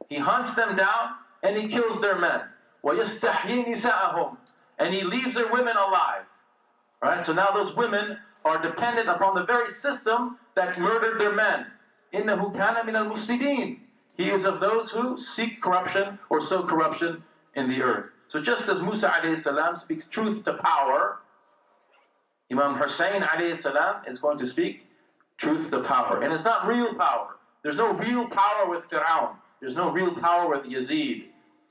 S1: He hunts them down and he kills their men. وَيَسْتَحْيِي نِسَاءَهُم. And he leaves their women alive. Right? So now those women are dependent upon the very system that murdered their men. إِنَّهُ كَانَ مِنَ الْمُفْسِدِينَ. He is of those who seek corruption or sow corruption in the earth. So just as Moosa alayhi salam speaks truth to power, Imam Hussain alayhi salam is going to speak truth to power. And it's not real power. There's no real power with Fir'aun. There's no real power with Yazid.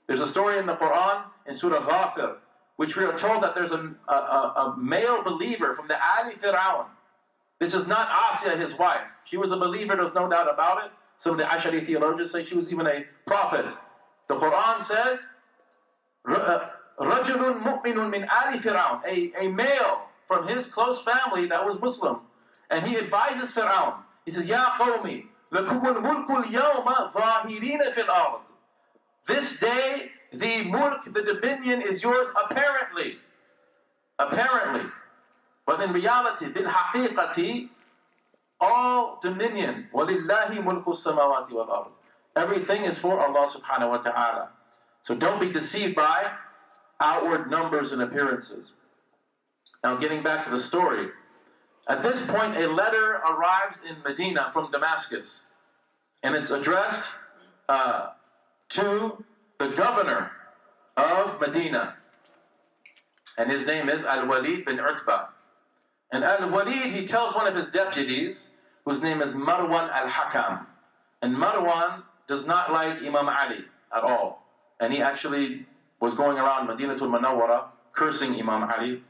S1: There's a story in the Quran, in Surah Ghafir, which we are told that there's a male believer from the Ali Fir'aun. This is not Asya, his wife. She was a believer, there's no doubt about it. Some of the Ashari theologians say she was even a prophet. The Quran says, رَجُلٌ مُؤْمِنٌ مِنْ آلِ فِرْعَوْنَ, a male from his close family that was Muslim. And he advises Fir'aun. He says, Ya qawmi, لَكُمُ الْمُلْكُ الْيَوْمَ ظَاهِرِينَ فِي الْأَرْضِ. This day, the mulk, the dominion is yours apparently. Apparently. But in reality, بِالْحَقِيقَةِ, all dominion, وَلِلَّهِ مُلْكُ السَّمَاوَاتِ وَالْأَرْضِ. Everything is for Allah subhanahu wa ta'ala. So don't be deceived by outward numbers and appearances. Now getting back to the story. At this point, a letter arrives in Medina from Damascus. And it's addressed to the governor of Medina. And his name is al-Walid bin Utbah. And al-Walid, he tells one of his deputies, whose name is Marwan al-Hakam. And Marwan does not like Imam Ali at all. And he actually was going around Madinatul Munawwara cursing Imam Ali.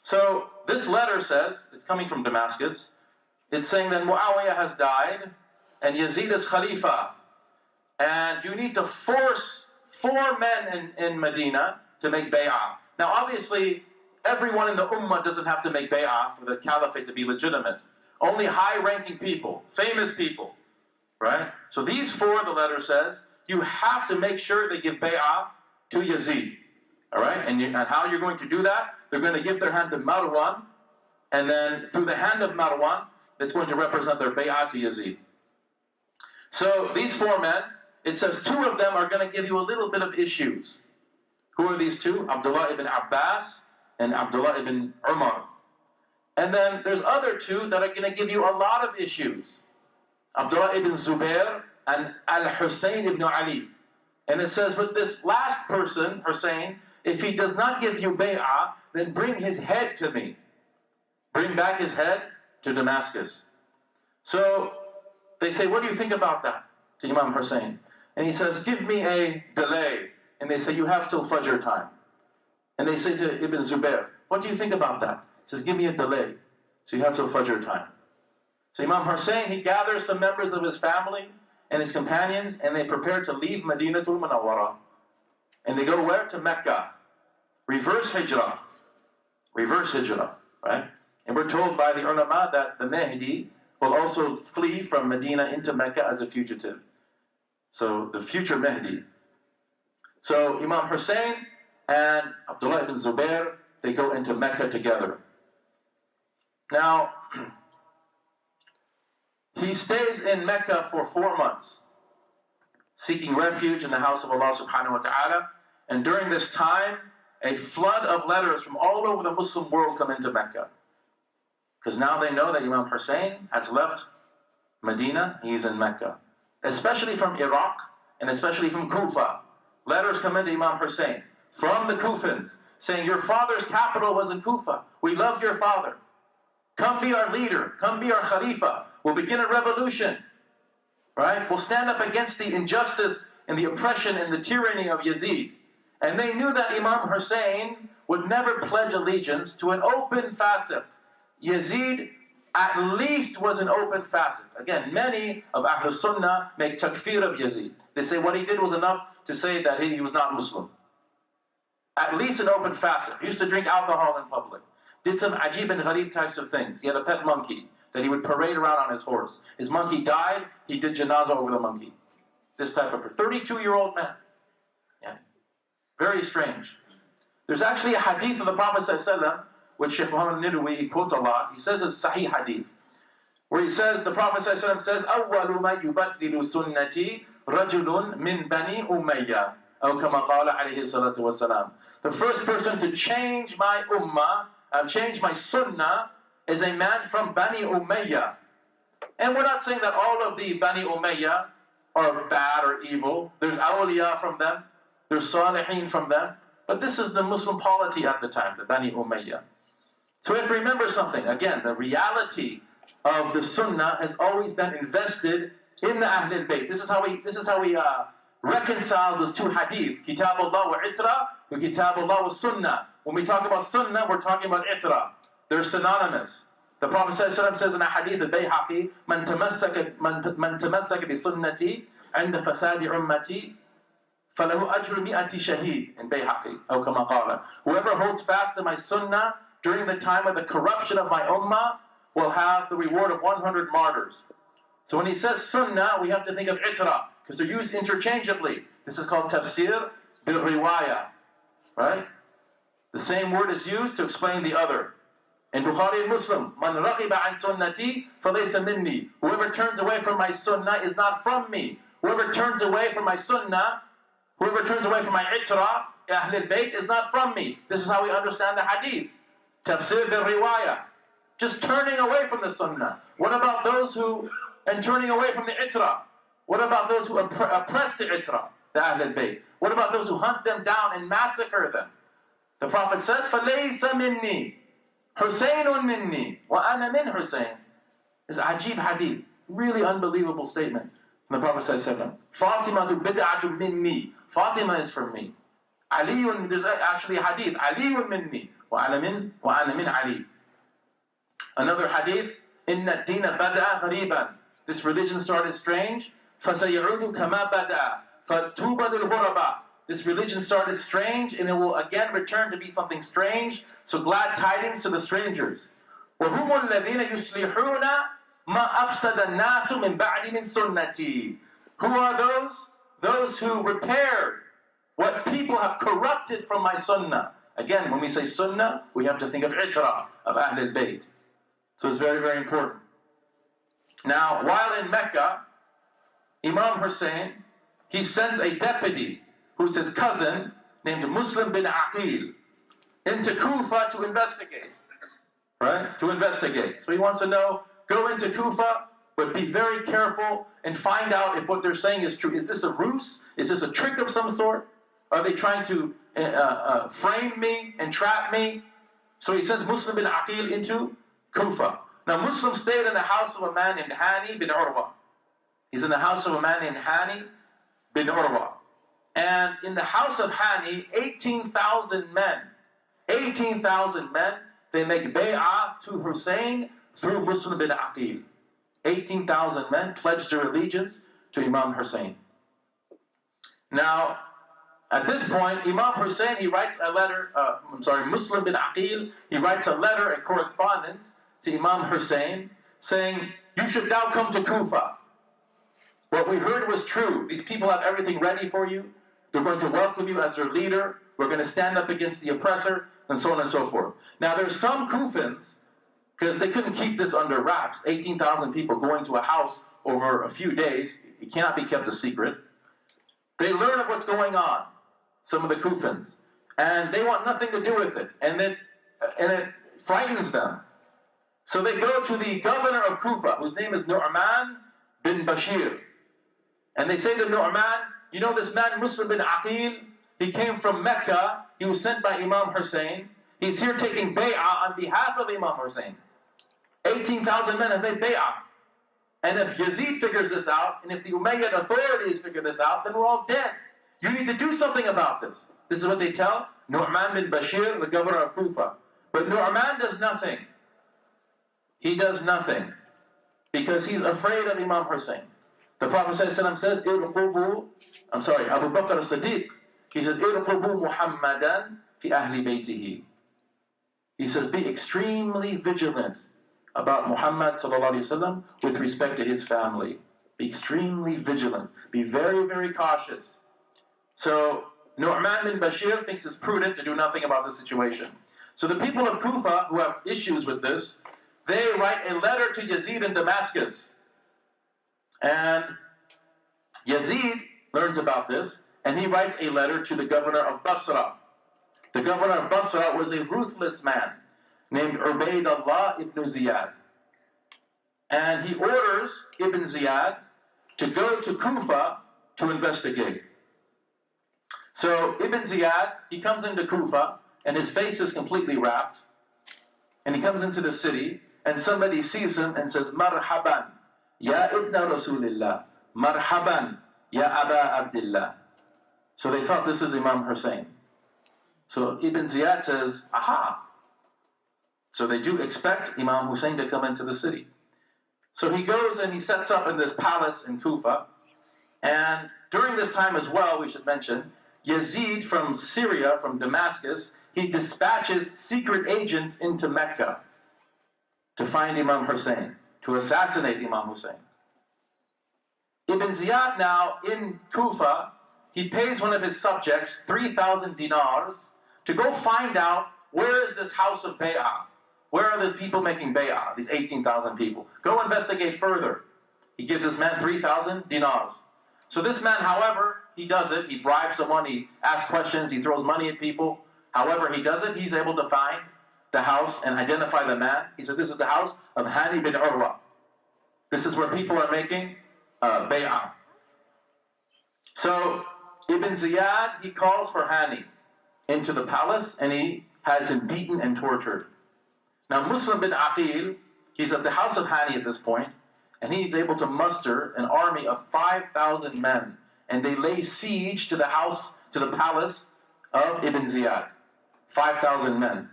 S1: So this letter says, it's coming from Damascus, it's saying that Muawiyah has died and Yazid is Khalifa. And you need to force 4 men in Medina to make bay'ah. Now obviously, everyone in the ummah doesn't have to make bay'ah for the caliphate to be legitimate. Only high-ranking people, famous people, right? So these 4, the letter says, you have to make sure they give bay'ah to Yazid. All right? And how you're going to do that? They're going to give their hand to Marwan, and then through the hand of Marwan, it's going to represent their bay'ah to Yazid. So these 4 men, it says 2 of them are going to give you a little bit of issues. Who are these 2? Abdullah ibn Abbas and Abdullah ibn Umar. And then there's other 2 that are going to give you a lot of issues. Abdullah ibn Zubair and al-Hussain ibn Ali. And it says, with this last person, Hussein, if he does not give you bay'ah, then bring his head to me. Bring back his head to Damascus. So they say, what do you think about that? To Imam Hussein. And he says, give me a delay. And they say, you have till Fajr time. And they say to Ibn Zubair, what do you think about that? He says, give me a delay. So you have till Fajr time. So Imam Hussein, he gathers some members of his family and his companions, and they prepare to leave Madinatul Munawwara. And they go where? To Mecca. Reverse Hijra. Reverse Hijra, right? And we're told by the ulama that the Mahdi will also flee from Medina into Mecca as a fugitive. So the future Mahdi. So Imam Hussein and Abdullah ibn Zubair, they go into Mecca together. Now, he stays in Mecca for 4 months, seeking refuge in the house of Allah subhanahu wa ta'ala. And during this time, a flood of letters from all over the Muslim world come into Mecca. Because now they know that Imam Hussein has left Medina, he's in Mecca. Especially from Iraq, and especially from Kufa. Letters come into Imam Hussein from the Kufans, saying, your father's capital was in Kufa. We loved your father. Come be our leader. Come be our Khalifa. We'll begin a revolution. Right? We'll stand up against the injustice and the oppression and the tyranny of Yazid. And they knew that Imam Hussein would never pledge allegiance to an open fasiq. Yazid at least was an open fasiq. Again, many of Ahlul Sunnah make takfir of Yazid. They say what he did was enough to say that he was not Muslim. At least an open fasiq. He used to drink alcohol in public. Did some ajib and gharib types of things. He had a pet monkey that he would parade around on his horse. His monkey died, he did janazah over the monkey. This type of 32-year-old man. Yeah. Very strange. There's actually a hadith of the Prophet ﷺ, which Shaykh Muhammad Nidwi, he quotes a lot. He says it's Sahih hadith, where he says, the Prophet ﷺ says, أَوَّلُ مَا يُبَدِّلُ سُنَّتِي رَجُلٌ مِّن بَنِي أُمَّيَّةٍ أو كما قال عليه الصلاة والسلام. The first person to change my ummah, change my sunnah, is a man from Bani Umayyah. And we're not saying that all of the Bani Umayyah are bad or evil. There's awliya from them, there's salihin from them, but this is the Muslim polity at the time, the Bani Umayyah. So we have to remember something. Again, the reality of the sunnah has always been invested in the Ahlul Bayt. This is how we reconcile those two hadith, Kitabullah wa Itra, wa Kitabullah wa Sunnah. When we talk about Sunnah, we're talking about Itra. They're synonymous. The Prophet ﷺ says in a hadith of Bayhaqi, Man tamassaka bi sunnati عند fasadi ummati falahu ajru mi'ati shaheed, in Bayhaqi, أو كما قال. Whoever holds fast to my sunnah during the time of the corruption of my ummah will have the reward of 100 martyrs. So when he says sunnah, we have to think of itra, because they're used interchangeably. This is called tafsir bil riwaya, right? The same word is used to explain the other. In Bukhari and Muslim, man raghiba an sunnati falaysa minni. Whoever turns away from my sunnah is not from me. Whoever turns away from my sunnah, whoever turns away from my itra, Ahlul Bayt, is not from me. This is how we understand the hadith. Tafsir bil riwaya. Just turning away from the sunnah. What about those who, and turning away from the itra? What about those who oppress the itra, the Ahlul Bayt? What about those who hunt them down and massacre them? The Prophet says, فَلَيْسَ مِنِّي حُسَيْنٌ مِنِّي وَأَنَا مِنْ Hussein. It's a ajib hadith. Really unbelievable statement from the Prophet says, Fatima tu bid'atu minni. Fatima is from me. Aliyun, there's actually a hadith. Aliyun minni وَأَنَا مِنْ Ali. Another hadith, إِنَّ الدِّينَ بَدَأَ غَرِيبًا. This religion started strange. فَسَيَعُودُ كَمَا بَدَأَ فَتُوبَ لِلْغُرَبَةِ. This religion started strange, and it will again return to be something strange. So glad tidings to the strangers. وَهُمُ الَّذِينَ يُصْلِحُونَ مَا أَفْسَدَ النَّاسُ مِنْ بَعْدِ مِنْ سُنَّتِي. Who are those? Those who repaired what people have corrupted from my sunnah. Again, when we say sunnah, we have to think of itra, of Ahlul Bayt. So it's very, very important. Now, while in Mecca, Imam Hussain, he sends a deputy, who's his cousin, named Muslim bin Aqil, into Kufa to investigate. Right? To investigate. So he wants to know, go into Kufa, but be very careful and find out if what they're saying is true. Is this a ruse? Is this a trick of some sort? Are they trying to frame me and trap me? So he sends Muslim bin Aqil into Kufa. Now Muslim stayed in the house of a man named Hani bin Urwa. He's in the house of a man named Hani bin Urwa. And in the house of Hani, 18,000 men, they make bay'ah to Hussein through Muslim bin Aqil. 18,000 men pledged their allegiance to Imam Hussain. Now, at this point, Imam Hussain, he writes a letter, Muslim bin Aqil, he writes a letter, a correspondence to Imam Hussain, saying, you should now come to Kufa. What we heard was true. These people have everything ready for you. They're going to welcome you as their leader. We're going to stand up against the oppressor, and so on and so forth. Now, there's some Kufans, because they couldn't keep this under wraps. 18,000 people going to a house over a few days. It cannot be kept a secret. They learn of what's going on, some of the Kufans, and they want nothing to do with it, and it frightens them. So they go to the governor of Kufa, whose name is Nu'man bin Bashir, and they say to Nu'man, you know this man Muslim bin Aqil, he came from Mecca, he was sent by Imam Hussain, he's here taking bay'ah on behalf of Imam Hussain. 18,000 men have made bay'ah. And if Yazid figures this out, and if the Umayyad authorities figure this out, then we're all dead. You need to do something about this. This is what they tell Nu'man bin Bashir, the governor of Kufa. But Nu'man does nothing. He does nothing. Because he's afraid of Imam Hussain. The Prophet says, Abu Bakr as-Siddiq, he said, Irqubu Muhammadan fi ahli baytihi. He says, be extremely vigilant about Muhammad sallallahu alaihi wasallam with respect to his family. Be extremely vigilant. Be very, very cautious. So Nu'man bin Bashir thinks it's prudent to do nothing about the situation. So the people of Kufa who have issues with this, they write a letter to Yazid in Damascus. And Yazid learns about this, and he writes a letter to the governor of Basra. The governor of Basra was a ruthless man named Ubaydullah ibn Ziyad. And he orders Ibn Ziyad to go to Kufa to investigate. So Ibn Ziyad, he comes into Kufa, and his face is completely wrapped. And he comes into the city, and somebody sees him and says, Marhaban, ya ibn Rasulillah, Marhaban, ya Aba Abdillah. So they thought this is Imam Hussain. So Ibn Ziyad says, aha. So they do expect Imam Hussain to come into the city. So he goes and he sets up in this palace in Kufa. And during this time as well, we should mention, Yazid from Syria, from Damascus, he dispatches secret agents into Mecca to find Imam Hussain, to assassinate Imam Hussain. Ibn Ziyad now in Kufa, he pays one of his subjects 3,000 dinars to go find out where is this house of bay'ah. Where are these people making bay'ah, these 18,000 people? Go investigate further. He gives this man 3,000 dinars. So this man, however, he does it. He bribes someone, he asks questions, he throws money at people. However he does it, he's able to find the house and identify the man. He said, this is the house of Hani bin Urwa. This is where people are making bay'ah. So Ibn Ziyad, he calls for Hani into the palace, and he has him beaten and tortured. Now Muslim bin Aqil, he's at the house of Hani at this point, and he's able to muster an army of 5,000 men, and they lay siege to the house, to the palace of Ibn Ziyad. 5,000 men,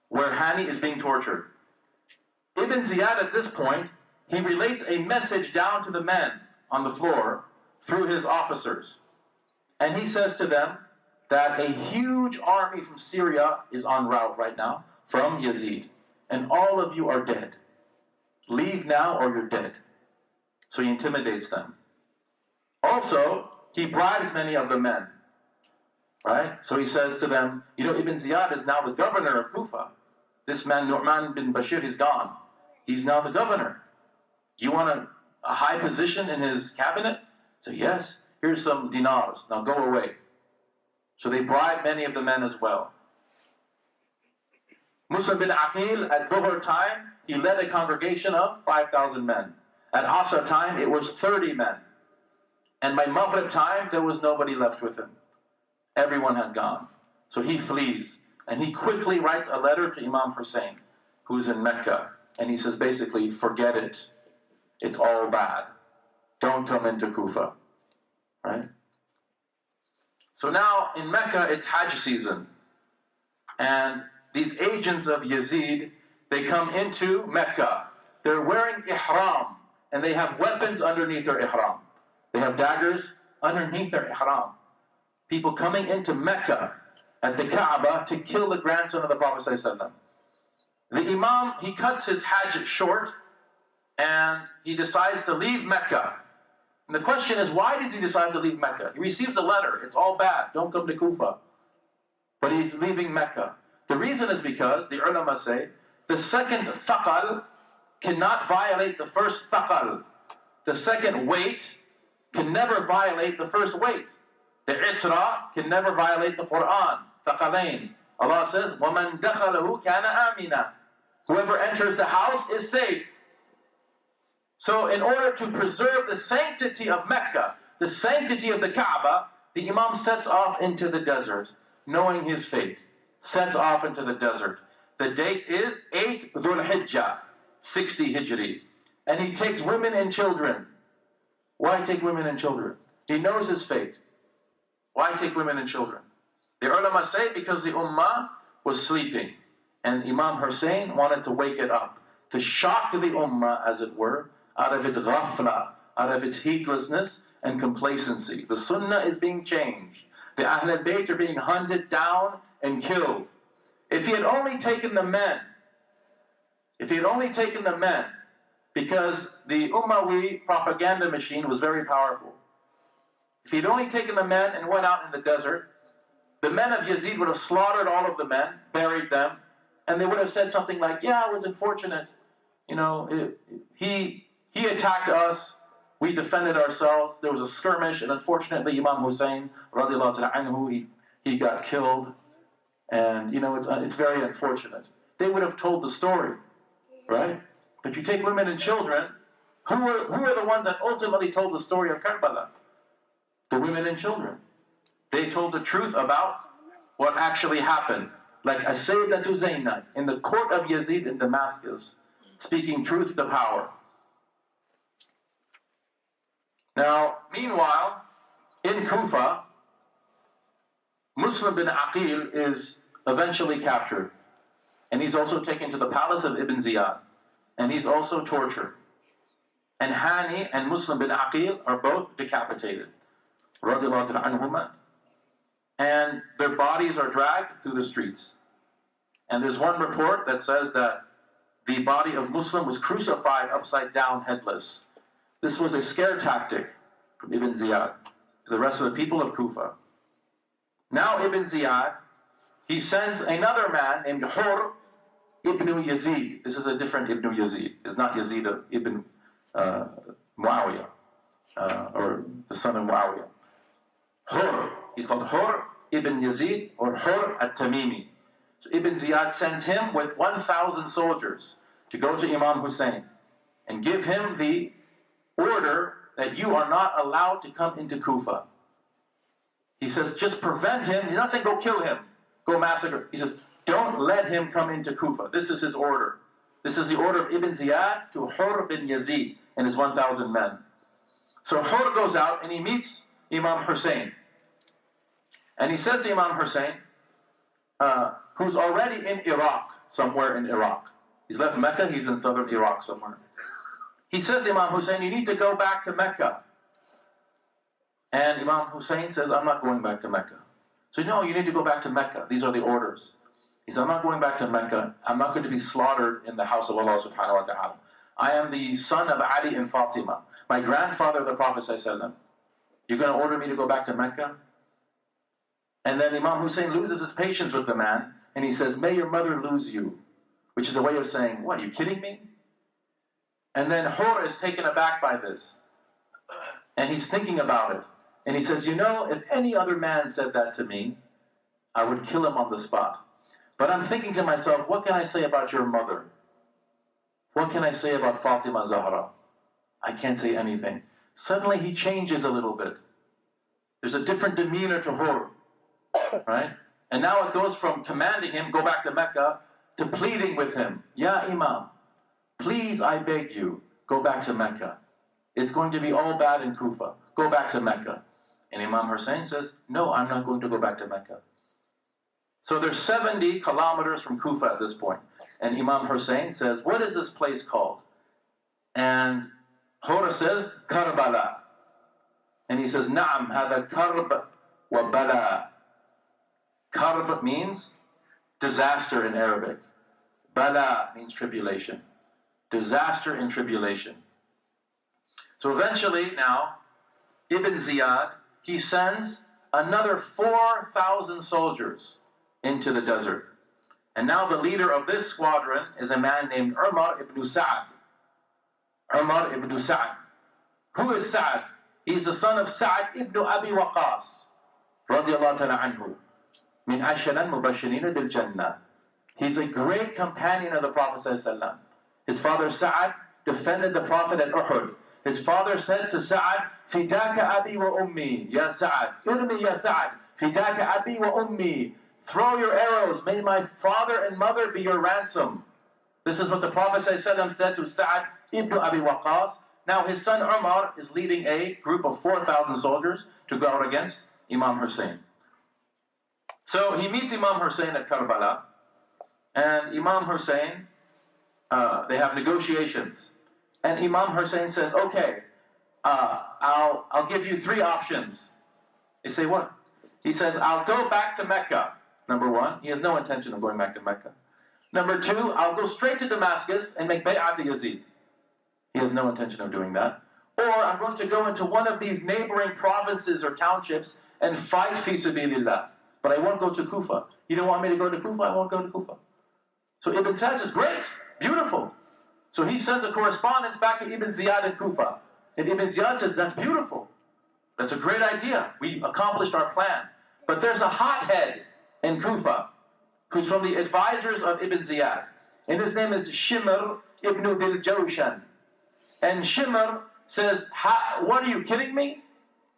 S1: where Hani is being tortured. Ibn Ziyad at this point, he relates a message down to the men on the floor through his officers. And he says to them that a huge army from Syria is en route right now from Yazid, and all of you are dead. Leave now or you're dead. So he intimidates them. Also, he bribes many of the men. Right? So he says to them, you know, Ibn Ziyad is now the governor of Kufa. This man, Nu'man bin Bashir, is gone. He's now the governor. You want a high position in his cabinet? So yes, here's some dinars. Now go away. So they bribe many of the men as well. Muslim bin Aqil, at Dhuhr time, he led a congregation of 5,000 men. At Asr time, it was 30 men. And by Maghrib time, there was nobody left with him. Everyone had gone. So he flees. And he quickly writes a letter to Imam Hussain, who's in Mecca. And he says basically, forget it. It's all bad. Don't come into Kufa. Right? So now in Mecca, it's Hajj season. And these agents of Yazid, they come into Mecca. They're wearing ihram. And they have weapons underneath their ihram. They have daggers underneath their ihram. People coming into Mecca at the Kaaba to kill the grandson of the Prophet ﷺ. The Imam, he cuts his Hajj short and he decides to leave Mecca. And the question is, why does he decide to leave Mecca? He receives a letter, it's all bad, don't come to Kufa. But he's leaving Mecca. The reason is because, the ulama say, the second thaqal cannot violate the first thaqal. The second weight can never violate the first weight. The itra can never violate the Quran. Thaqalain. Allah says, وَمَنْ دَخَلَهُ كَانَ آمِنًا. Whoever enters the house is safe. So in order to preserve the sanctity of Mecca, the sanctity of the Kaaba, the Imam sets off into the desert, knowing his fate. Sets off into the desert. The date is 8 Dhul Hijjah, 60 Hijri. And he takes women and children. Why take women and children? He knows his fate. Why take women and children? The ulama say because the ummah was sleeping. And Imam Hussain wanted to wake it up. To shock the ummah, as it were, out of its ghafla, out of its heedlessness and complacency. The sunnah is being changed. The al-Bayt are being hunted down and killed. If he had only taken the men, because the Umayyi propaganda machine was very powerful. If he'd only taken the men and went out in the desert, the men of Yazid would have slaughtered all of the men, buried them, and they would have said something like, yeah, it was unfortunate. You know, he attacked us, we defended ourselves, there was a skirmish, and unfortunately Imam Hussain, radiallahu ta'ala anhu, he got killed. And, you know, it's very unfortunate. They would have told the story, right? But you take women and children, who are the ones that ultimately told the story of Karbala? The women and children. They told the truth about what actually happened. Like as-Sayyidatu Zainab in the court of Yazid in Damascus, speaking truth to power. Now, meanwhile, in Kufa, Muslim bin Aqil is eventually captured. And he's also taken to the palace of Ibn Ziyad. And he's also tortured. And Hani and Muslim bin Aqil are both decapitated. Radiallahu anhuma. And their bodies are dragged through the streets. And there's one report that says that the body of Muslim was crucified upside down, headless. This was a scare tactic from Ibn Ziyad to the rest of the people of Kufa. Now Ibn Ziyad, he sends another man named Hur ibn Yazid. This is a different Ibn Yazid. It's not Yazid ibn Muawiyah, or the son of Muawiyah. Hur, he's called Hur ibn Yazid or Hur at-Tamimi. So Ibn Ziyad sends him with 1,000 soldiers to go to Imam Hussain and give him the order that you are not allowed to come into Kufa. He says, just prevent him. He's not saying go kill him, go massacre. He says, don't let him come into Kufa. This is his order. This is the order of Ibn Ziyad to Hur bin Yazid and his 1,000 men. So Hur goes out and he meets Imam Hussain. And he says to Imam Hussain, who's already in Iraq, somewhere in Iraq. He's left Mecca, he's in southern Iraq somewhere. He says to Imam Hussain, you need to go back to Mecca. And Imam Hussain says, I'm not going back to Mecca. So no, you need to go back to Mecca. These are the orders. He says, I'm not going back to Mecca. I'm not going to be slaughtered in the house of Allah subhanahu wa ta'ala. I am the son of Ali and Fatima, my grandfather of the Prophet ﷺ. You're going to order me to go back to Mecca? And then Imam Hussain loses his patience with the man, and he says, may your mother lose you. Which is a way of saying, what, are you kidding me? And then Hur is taken aback by this. And he's thinking about it. And he says, you know, if any other man said that to me, I would kill him on the spot. But I'm thinking to myself, what can I say about your mother? What can I say about Fatima Zahra? I can't say anything. Suddenly he changes a little bit. There's a different demeanor to Hur, right? And now it goes from commanding him, go back to Mecca, to pleading with him. Ya Imam, please, I beg you, go back to Mecca. It's going to be all bad in Kufa. Go back to Mecca. And Imam Hussain says, no, I'm not going to go back to Mecca. So they're 70 kilometers from Kufa at this point. And Imam Hussain says, what is this place called? And Hur says, Karbala. And he says, Na'am, hada karb wa bala. Karb means disaster in Arabic. Bala means tribulation. Disaster and tribulation. So eventually now, Ibn Ziyad, he sends another 4,000 soldiers into the desert. And now the leader of this squadron is a man named Umar ibn Sa'd. Umar ibn Sa'd. Who is Sa'd? He's the son of Sa'd ibn Abi Waqas, radiyallahu ta'ala anhu. Min asharan mubashirina bil Jannah. He's a great companion of the Prophet ﷺ. His father Sa'd defended the Prophet at Uhud. His father said to Sa'd, Fidaka abi wa ummi, ya Sa'd. Irmi ya Sa'd. Fidaka abi wa ummi. Throw your arrows, may my father and mother be your ransom. This is what the Prophet ﷺ said to Sa'd ibn Abi Waqqas. Now his son Umar is leading a group of 4,000 soldiers to go out against Imam Hussain. So he meets Imam Hussain at Karbala, and Imam Hussain, they have negotiations. And Imam Hussain says, okay, I'll give you 3 options. They say, what? He says, I'll go back to Mecca. Number 1, he has no intention of going back to Mecca. Number 2, I'll go straight to Damascus and make bay'at to Yazid. He has no intention of doing that. Or I'm going to go into one of these neighboring provinces or townships and fight fi sabilillah. But I won't go to Kufa. You don't want me to go to Kufa? I won't go to Kufa. So Ibn Sa'd says, great, beautiful. So he sends a correspondence back to Ibn Ziyad in Kufa. And Ibn Ziyad says, that's beautiful. That's a great idea. We accomplished our plan. But there's a hothead in Kufa who's from the advisors of Ibn Ziyad. And his name is Shimr ibn Dhil Jawshan. And Shimr says, what are you kidding me?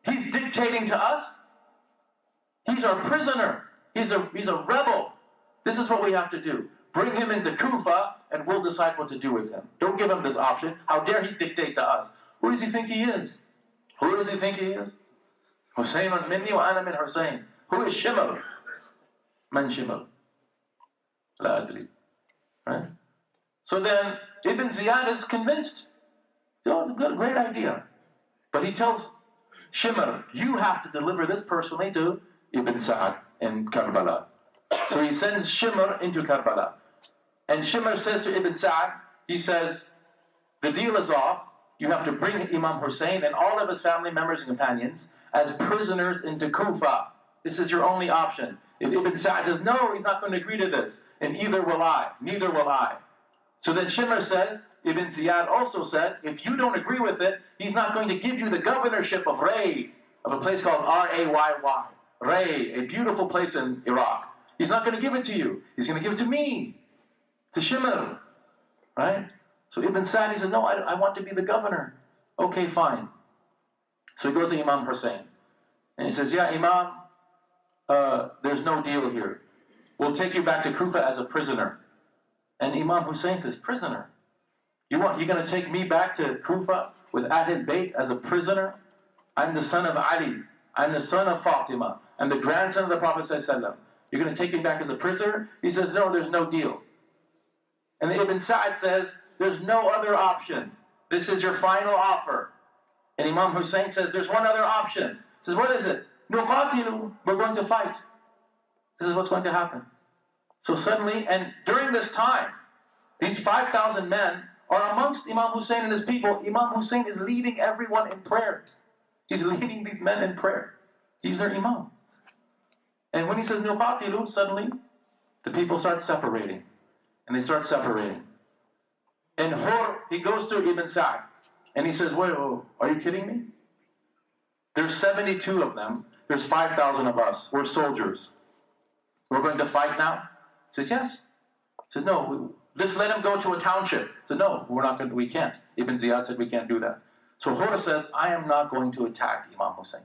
S1: He's dictating to us. He's our prisoner. He's a rebel. This is what we have to do. Bring him into Kufa and we'll decide what to do with him. Don't give him this option. How dare he dictate to us? Who does he think he is? Who does he think he is? Hussein minni wa ana min Hussein. Who is Shimr? Man Shimr? La adri. Right? So then Ibn Ziyad is convinced. Oh, it's a great idea. But he tells Shimr, you have to deliver this personally to Ibn Sa'd in Karbala. So he sends Shimr into Karbala. And Shimr says to Ibn Sa'd, he says, the deal is off. You have to bring Imam Hussain and all of his family members and companions as prisoners into Kufa. This is your only option. If Ibn Sa'd says, no, he's not going to agree to this, and neither will I. So then Shimr says, Ibn Ziyad also said, if you don't agree with it, he's not going to give you the governorship of Ray, of a place called R-A-Y-Y. Ray, a beautiful place in Iraq. He's not going to give it to you. He's going to give it to me, to Shimr. Right? So Ibn Sa'd, he said, no, I want to be the governor. Okay, fine. So he goes to Imam Hussain. And he says, yeah, Imam, there's no deal here. We'll take you back to Kufa as a prisoner. And Imam Hussain says, prisoner? You're going to take me back to Kufa with al-Bayt as a prisoner? I'm the son of Ali. I'm the son of Fatima. I'm the grandson of the Prophet ﷺ. You're going to take me back as a prisoner? He says, no, there's no deal. And Ibn Sa'd says, there's no other option. This is your final offer. And Imam Hussain says, there's one other option. He says, what is it? Nuqatilu, we're going to fight. This is what's going to happen. So suddenly, and during this time, these 5,000 men are amongst Imam Hussain and his people. Imam Hussain is leading everyone in prayer. He's leading these men in prayer. He's their Imam. And when he says Nuqatilu, suddenly the people start separating. And they start separating. And Hur, he goes to Ibn Sa'd. And he says, wait, are you kidding me? There's 72 of them. There's 5,000 of us. We're soldiers. We're going to fight now? He says, yes. He says, no, just let him go to a township. He said, no, we can't. Ibn Ziyad said we can't do that. So Hur says, I am not going to attack Imam Hussein.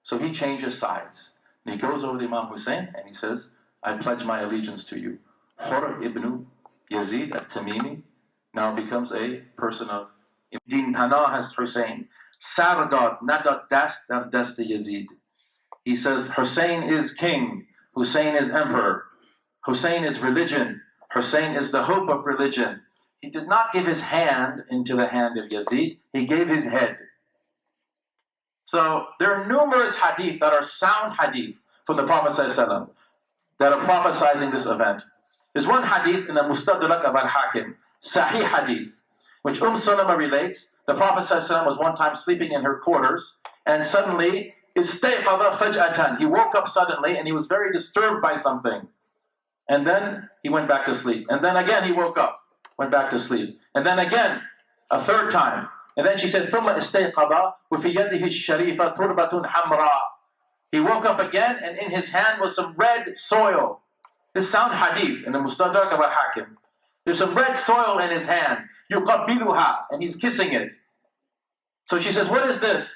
S1: So he changes sides. And he goes over to Imam Hussein and he says, I pledge my allegiance to you. Hur ibn Yazid al-Tamimi now becomes a person of Din Pana has Hussein. Sardad nadat dast dar dast Yazid. He says Hussein is king, Hussein is emperor, Hussein is religion, Hussein is the hope of religion. He did not give his hand into the hand of Yazid, he gave his head. So there are numerous hadith that are sound hadith from the Prophet ﷺ that are prophesizing this event. There's one hadith in the Mustadrak of al-Hakim, Sahih hadith, which Salama relates. The Prophet ﷺ was one time sleeping in her quarters, and suddenly, istayqadha faj'atan, he woke up suddenly and he was very disturbed by something. And then he went back to sleep. And then again he woke up, went back to sleep. And then again, a third time. And then she said, ثُمَّ استيقظ وفي يده الشريفة تربة حمراء. He woke up again and in his hand was some red soil. This sound hadith in the Mustadrak of al-Hakim. There's some red soil in his hand. يُقَبِّلُهَا, and he's kissing it. So she says, what is this?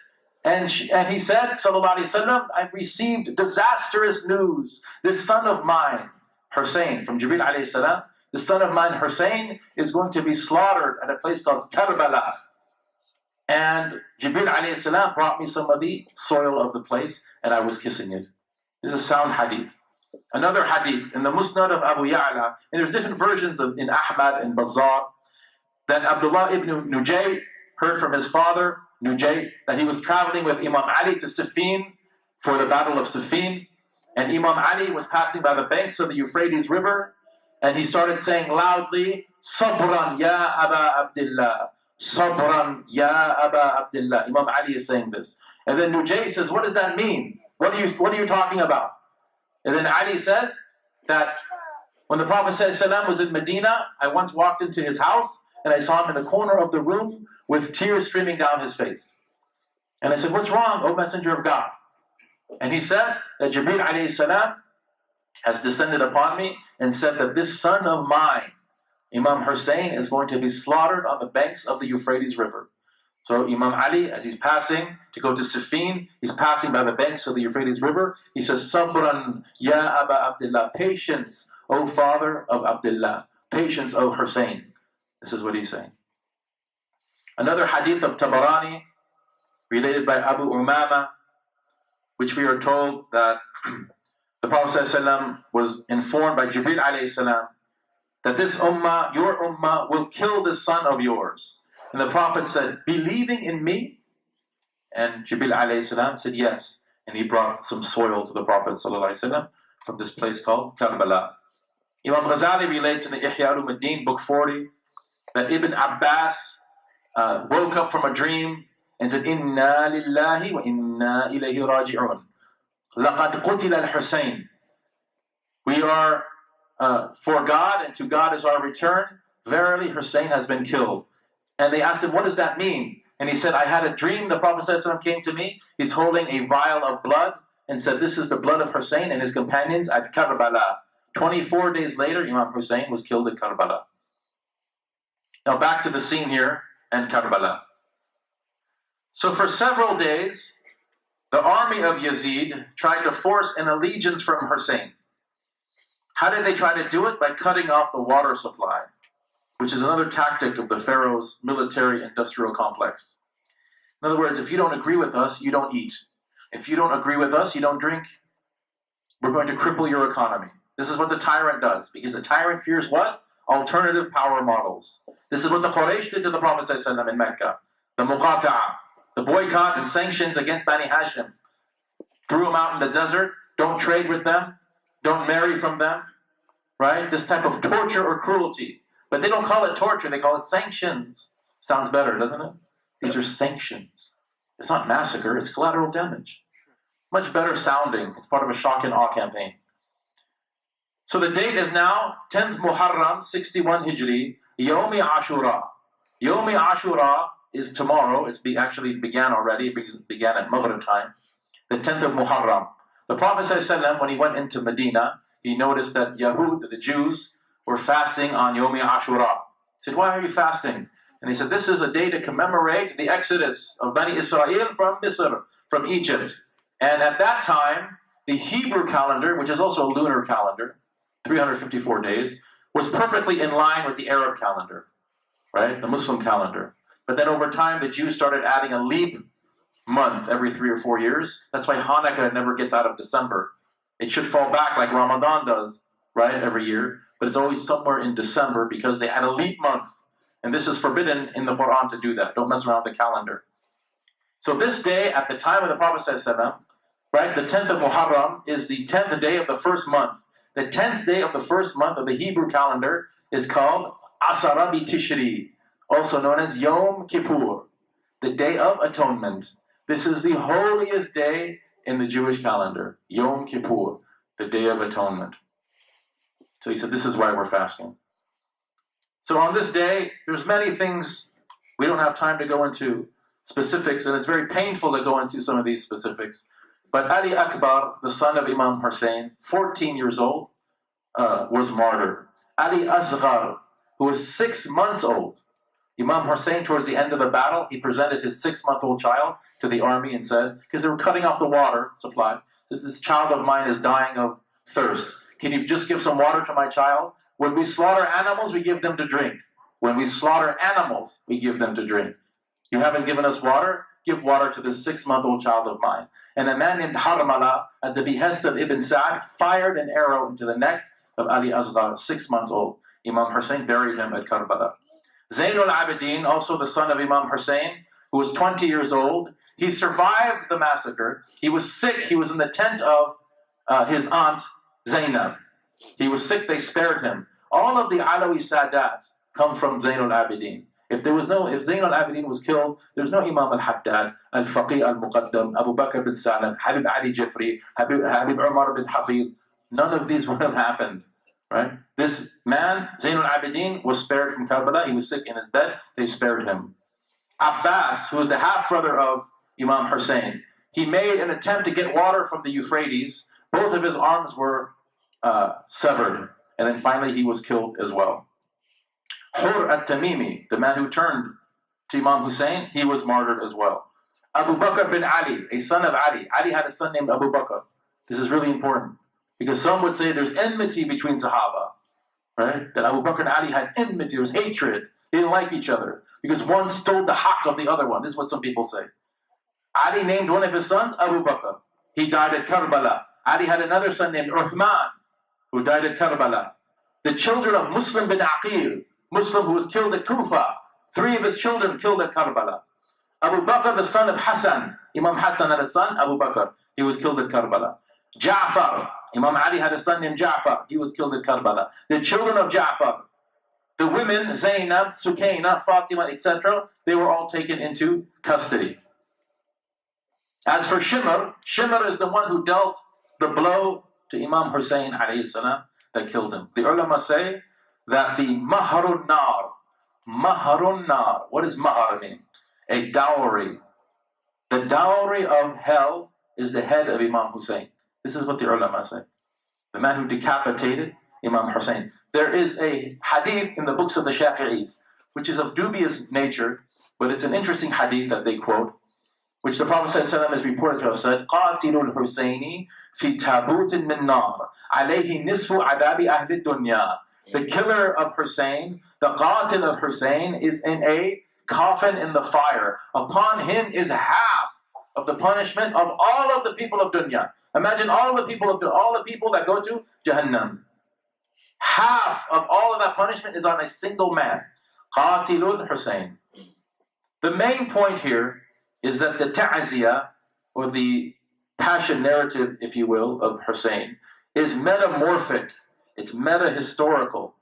S1: And he said, sallallahu alaihi wasallam, I've received disastrous news. This son of mine, Hussein, from Jibril alayhi salam, the son of mine, Hussein, is going to be slaughtered at a place called Karbala. And Jibril alayhi salam brought me some of the soil of the place, and I was kissing it. This is a sound hadith. Another hadith in the Musnad of Abu Ya'la, and there's different versions in Ahmad and Bazzar, that Abdullah ibn Nujay heard from his father, Nujay, that he was traveling with Imam Ali to Siffin for the Battle of Siffin, and Imam Ali was passing by the banks of the Euphrates River, and he started saying loudly, Sabran ya Aba Abdullah, Sabran ya Aba Abdullah. Imam Ali is saying this. And then Nujay says, what does that mean? What are you talking about? And then Ali says that when the Prophet ﷺ was in Medina, I once walked into his house and I saw him in the corner of the room with tears streaming down his face. And I said, what's wrong, O Messenger of God? And he said that Jibreel alayhi salam has descended upon me and said that this son of mine, Imam Hussain, is going to be slaughtered on the banks of the Euphrates River. So Imam Ali, as he's passing to go to Siffin, he's passing by the banks of the Euphrates River. He says, Sabran ya Aba Abdullah, patience, O father of Abdullah, patience, O Hussein. This is what he's saying. Another hadith of Tabarani, related by Abu Umama, which we are told that the Prophet ﷺ was informed by Jibril alayhi salam that this ummah, your ummah, will kill this son of yours. And the Prophet said, believing in me? And Jibril alayhi salam said, yes. And he brought some soil to the Prophet ﷺ from this place called Karbala. Imam Ghazali relates in the Ihya Ulumuddin, book 40, that Ibn Abbas woke up from a dream and said, Inna lillahi wa inna ilayhi raji'un. Laqad qutila al-Hussein. We are for God, and to God is our return. Verily, Hussein has been killed. And they asked him, what does that mean? And he said, I had a dream. The Prophet ﷺ came to me. He's holding a vial of blood and said, this is the blood of Hussein and his companions at Karbala. 24 days later, Imam Hussein was killed at Karbala. Now back to the scene here and Karbala. So for several days, the army of Yazid tried to force an allegiance from Hussein. How did they try to do it? By cutting off the water supply, which is another tactic of the Pharaoh's military-industrial complex. In other words, if you don't agree with us, you don't eat. If you don't agree with us, you don't drink. We're going to cripple your economy. This is what the tyrant does, because the tyrant fears what? Alternative power models. This is what the Quraysh did to the Prophet ﷺ in Mecca. The muqata'a, the boycott and sanctions against Bani Hashim. Threw them out in the desert. Don't trade with them. Don't marry from them. Right? This type of torture or cruelty. But they don't call it torture, they call it sanctions. Sounds better, doesn't it? These are sanctions. It's not massacre, it's collateral damage. Much better sounding. It's part of a shock and awe campaign. So the date is now 10th Muharram, 61 Hijri, Yomi Ashura. Yomi Ashura is tomorrow. It actually began already. It began at Maghrib time. The 10th of Muharram. The Prophet ﷺ, when he went into Medina, he noticed that Yahud, the Jews, were fasting on Yomi Ashura. He said, why are you fasting? And he said, this is a day to commemorate the exodus of Bani Israel from Misr, from Egypt. And at that time, the Hebrew calendar, which is also a lunar calendar, 354 days, was perfectly in line with the Arab calendar, right? The Muslim calendar. But then over time, the Jews started adding a leap month every 3 or 4 years. That's why Hanukkah never gets out of December. It should fall back like Ramadan does, right, every year. But it's always somewhere in December because they add a leap month. And this is forbidden in the Quran to do that. Don't mess around with the calendar. So this day, at the time of the Prophet ﷺ, right, the 10th of Muharram is the 10th day of the first month. The 10th day of the first month of the Hebrew calendar is called Asara bi Tishri, also known as Yom Kippur, the Day of Atonement. This is the holiest day in the Jewish calendar, Yom Kippur, the Day of Atonement. So he said, this is why we're fasting. So on this day, there's many things. We don't have time to go into specifics, and it's very painful to go into some of these specifics. But Ali Akbar, the son of Imam Hussain, 14 years old, was martyred. Ali Asghar, who was 6 months old, Imam Hussain, towards the end of the battle, he presented his 6-month-old child to the army and said, because they were cutting off the water supply, says, this child of mine is dying of thirst. Can you just give some water to my child? When we slaughter animals, we give them to drink. When we slaughter animals, we give them to drink. You haven't given us water? Give water to this 6-month-old child of mine. And a man named Harmala, at the behest of Ibn Sa'd, fired an arrow into the neck of Ali Asghar, 6 months old. Imam Hussain buried him at Karbala. Zainul Abidin, also the son of Imam Hussain, who was 20 years old, he survived the massacre. He was sick. He was in the tent of his aunt, Zainab. He was sick. They spared him. All of the Alawi Sadat come from Zainul Abidin. If Zainul Abidin was killed, there's no Imam al-Haddad, al-Faqih al-Muqaddam, Abu Bakr bin Salam, Habib Ali Jifri, Habib Umar bin Hafid. None of these would have happened, right? This man, Zainul Abidin, was spared from Karbala. He was sick in his bed. They spared him. Abbas, who was the half-brother of Imam Hussain, he made an attempt to get water from the Euphrates. Both of his arms were severed. And then finally he was killed as well. Hur at-Tamimi, the man who turned to Imam Hussain, he was martyred as well. Abu Bakr bin Ali, a son of Ali. Ali had a son named Abu Bakr. This is really important, because some would say there's enmity between Sahaba, right? That Abu Bakr and Ali had enmity, there was hatred. They didn't like each other, because one stole the haqq of the other one. This is what some people say. Ali named one of his sons Abu Bakr. He died at Karbala. Ali had another son named Uthman, who died at Karbala. The children of Muslim bin Aqil, Muslim who was killed at Kufa, 3 of his children killed at Karbala. Abu Bakr, the son of Hassan, Imam Hassan had a son, Abu Bakr, he was killed at Karbala. Ja'far, Imam Ali had a son named Ja'far, he was killed at Karbala. The children of Ja'far, the women, Zainab, Sukaina, Fatima, etc., they were all taken into custody. As for Shimr, Shimr is the one who dealt the blow to Imam Hussain alayhi salam that killed him. The ulama say that the Maharun Nar, what does Mahar mean? A dowry. The dowry of hell is the head of Imam Hussain. This is what the ulama say. The man who decapitated Imam Hussain. There is a hadith in the books of the Shafi'is, which is of dubious nature, but it's an interesting hadith that they quote, which the Prophet ﷺ has reported to us, said, قَاتِلُ الْحُسَيْنِ فِي تَابُوتٍ مِّن نَارٍ عَلَيْهِ نِصْفُ عَذَابِ أَهْلِ الدُّنْيَا. The killer of Hussein, the qatil of Hussein, is in a coffin in the fire. Upon him is half of the punishment of all of the people of dunya. Imagine all the people that go to Jahannam. Half of all of that punishment is on a single man. Qatilul Hussein. The main point here is that the ta'ziyah, or the passion narrative, if you will, of Hussein, is metamorphic. It's meta-historical.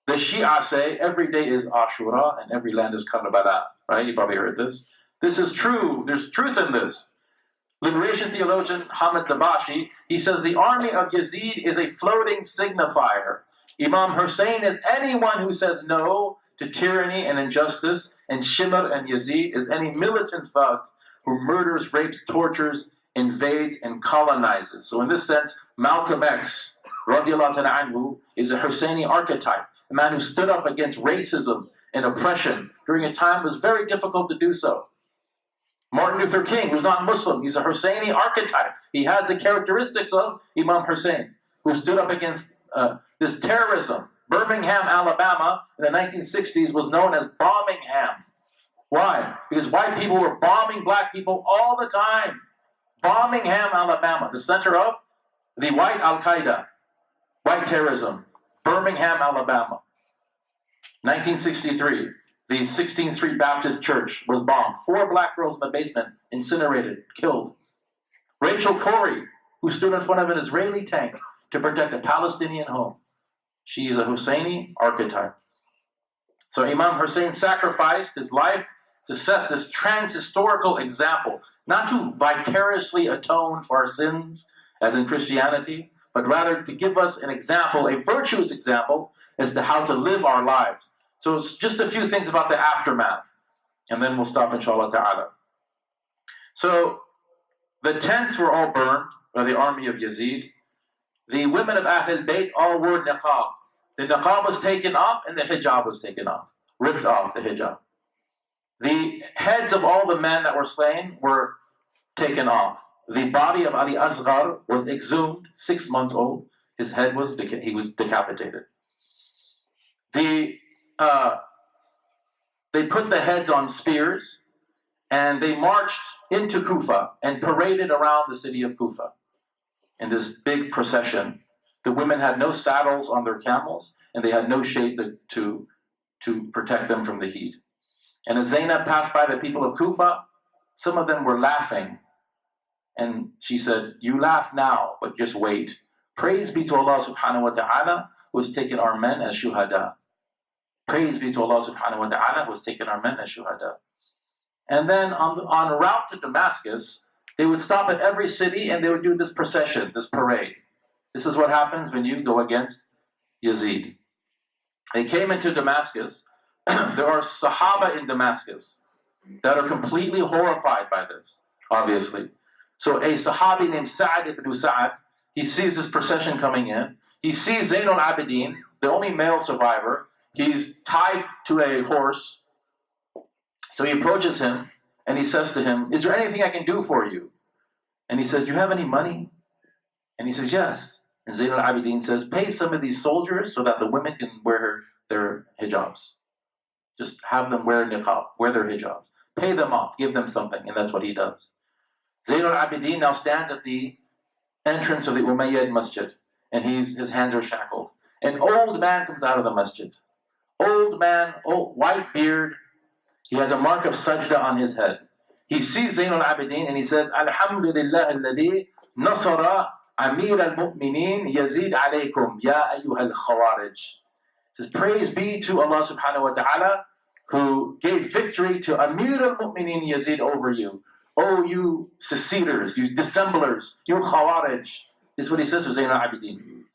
S1: The Shia say every day is Ashura and every land is Karbala. Right? You probably heard this. This is true. There's truth in this. Liberation theologian Hamid Dabashi, he says the army of Yazid is a floating signifier. Imam Hussain is anyone who says no to tyranny and injustice, and Shimr and Yazid is any militant thug who murders, rapes, tortures, invades, and colonizes. So in this sense, Malcolm X, radiallahu ta'ala anhu, is a Husseini archetype, a man who stood up against racism and oppression during a time it was very difficult to do so. Martin Luther King, who's not Muslim, he's a Husseini archetype. He has the characteristics of Imam Hussain, who stood up against this terrorism. Birmingham, Alabama, in the 1960s was known as Bombingham. Why? Because white people were bombing black people all the time. Bombingham, Alabama, the center of the white Al-Qaeda, white terrorism. Birmingham, Alabama. 1963, the 16th Street Baptist Church was bombed. 4 black girls in the basement, incinerated, killed. Rachel Corrie, who stood in front of an Israeli tank to protect a Palestinian home. She is a Husseini archetype. So Imam Hussein sacrificed his life to set this trans-historical example, not to vicariously atone for our sins, as in Christianity, but rather to give us an example, a virtuous example, as to how to live our lives. So it's just a few things about the aftermath, and then we'll stop, inshallah ta'ala. So the tents were all burned by the army of Yazid. The women of al-Bayt all wore niqab. The niqab was taken off and the hijab was taken off, ripped off the hijab. The heads of all the men that were slain were taken off. The body of Ali Asghar was exhumed, 6 months old. His head was he was decapitated. They put the heads on spears and they marched into Kufa and paraded around the city of Kufa in this big procession. The women had no saddles on their camels and they had no shade to protect them from the heat. And as Zainab passed by the people of Kufa, some of them were laughing. And she said, "You laugh now, but just wait. Praise be to Allah subhanahu wa ta'ala who has taken our men as shuhada." Praise be to Allah subhanahu wa ta'ala who has taken our men as shuhada. And then on route to Damascus, they would stop at every city and they would do this procession, this parade. This is what happens when you go against Yazid. They came into Damascus. There are Sahaba in Damascus that are completely horrified by this, obviously. So a Sahabi named Sa'ad ibn Sa'ad, he sees this procession coming in. He sees Zayn al-Abidin, the only male survivor. He's tied to a horse. So he approaches him and he says to him, "Is there anything I can do for you?" And he says, "Do you have any money?" And he says, "Yes." And Zayn al-Abidin says, "Pay some of these soldiers so that the women can wear their hijabs. Just have them wear niqab, wear their hijabs. Pay them off, give them something." And that's what he does. Zayn al-Abidin now stands at the entrance of the Umayyad Masjid, and his hands are shackled. An old man comes out of the masjid. Old man, white beard. He has a mark of sajda on his head. He sees Zayn al-Abidin and he says, "Alhamdulillah alladhi nasara amir al-mu'minin yazid alaykum ya ayyuha al-khawarij." He says, "Praise be to Allah subhanahu wa ta'ala who gave victory to Amir al-Mu'minin Yazid over you. Oh, you seceders, you dissemblers, you Khawarij." This is what he says to Zayn al-Abidin.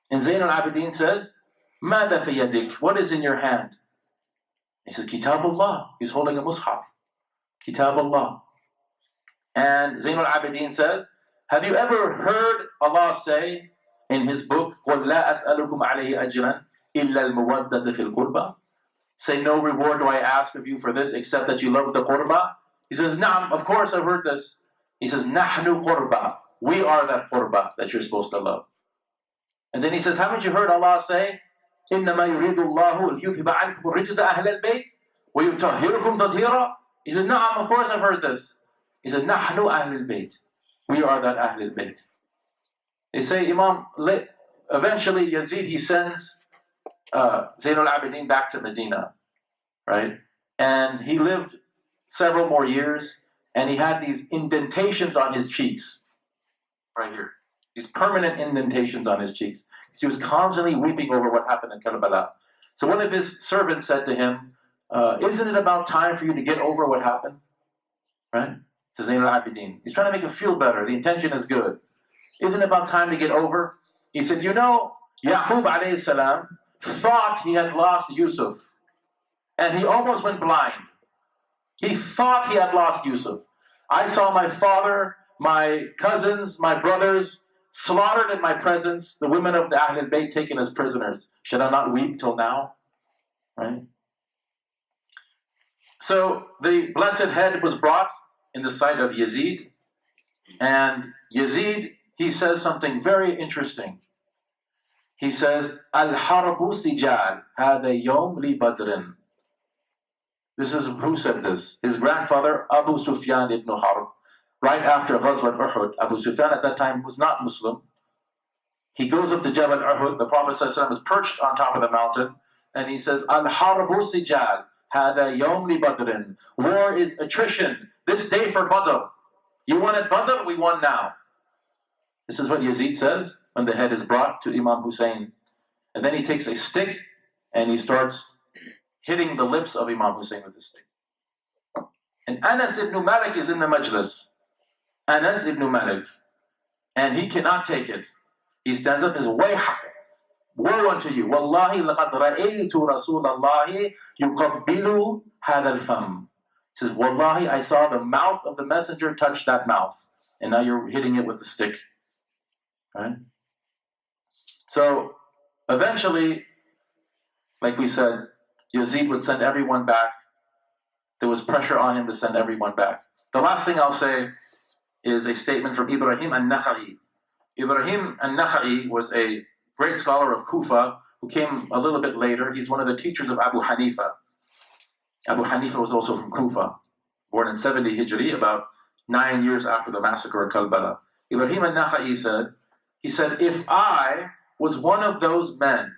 S1: And Zayn al-Abidin says, "Mada fi yadik?" What is in your hand? He says, "Kitab Allah." He's holding a mushaf. Kitab Allah. And Zayn al-Abidin says, "Have you ever heard Allah say in his book, قُلْ لَا أَسْأَلُكُمْ عَلَيْهِ أَجْرًا إِلَّا الْمُوَدَّةَ فِي الْقُرْبَةِ?" Say, "No reward do I ask of you for this except that you love the qurba." He says, "Na'am, of course I've heard this." He says, "Nahnu qurba." We are that qurba that you're supposed to love. And then he says, "Haven't you heard Allah say, إِنَّمَا يُرِيدُ اللَّهُ لِيُذْهِبَ عَنْكُمُ الرِّجْزَ أَهْلَ الْبَيْتِ وَيُطَهِّرُكُمْ تَطْهِيرًا?" He says, "Na'am, of course I've heard this." He says, "Nahnu أهل البيت." We are that Ahl al-Bayt. They say, eventually Yazid, he sends Zayn al-Abidin back to Medina, right? And he lived several more years, and he had these indentations on his cheeks, right here. These permanent indentations on his cheeks. He was constantly weeping over what happened in Karbala. So one of his servants said to him, "Isn't it about time for you to get over what happened?" Right? Says Zayn al-Abidin. He's trying to make him feel better. The intention is good. "Isn't it about time to get over?" He said, "You know, Yaqub alayhi salam thought he had lost Yusuf, and he almost went blind. He thought he had lost Yusuf. I saw my father, my cousins, my brothers slaughtered in my presence, the women of the Ahl al-Bayt taken as prisoners. Should I not weep till now?" Right? So the blessed head was brought in the sight of Yazid, and Yazid, he says something very interesting. He says, Al-Harbu Sijal, Hada Yom Li Badrin. This is who said this? His grandfather, Abu Sufyan ibn Harb. Right after Ghazwat Uhud, Abu Sufyan at that time was not Muslim. He goes up to Jabal Uhud, the Prophet ﷺ is perched on top of the mountain, and he says, Al-Harbu Sijal, Hada Yom Li Badrin. War is attrition, this day for Badr. You wanted Badr, we won now. This is what Yazid says when the head is brought to Imam Hussain. And then he takes a stick and he starts hitting the lips of Imam Hussain with the stick. And Anas ibn Malik is in the majlis. Anas ibn Malik. And he cannot take it. He stands up and says, Wayhak, woe unto you. Wallahi laqad ra'aytu Rasulallahi yuqabbilu hadha al-fam. He says, Wallahi, I saw the mouth of the messenger touch that mouth. And now you're hitting it with the stick. Right? So, eventually, like we said, Yazid would send everyone back. There was pressure on him to send everyone back. The last thing I'll say is a statement from Ibrahim al-Nakhai. Ibrahim al-Nakhai was a great scholar of Kufa who came a little bit later. He's one of the teachers of Abu Hanifa. Abu Hanifa was also from Kufa, born in 70 Hijri, about 9 years after the massacre at Karbala. Ibrahim al-Nakhai said, if I was one of those men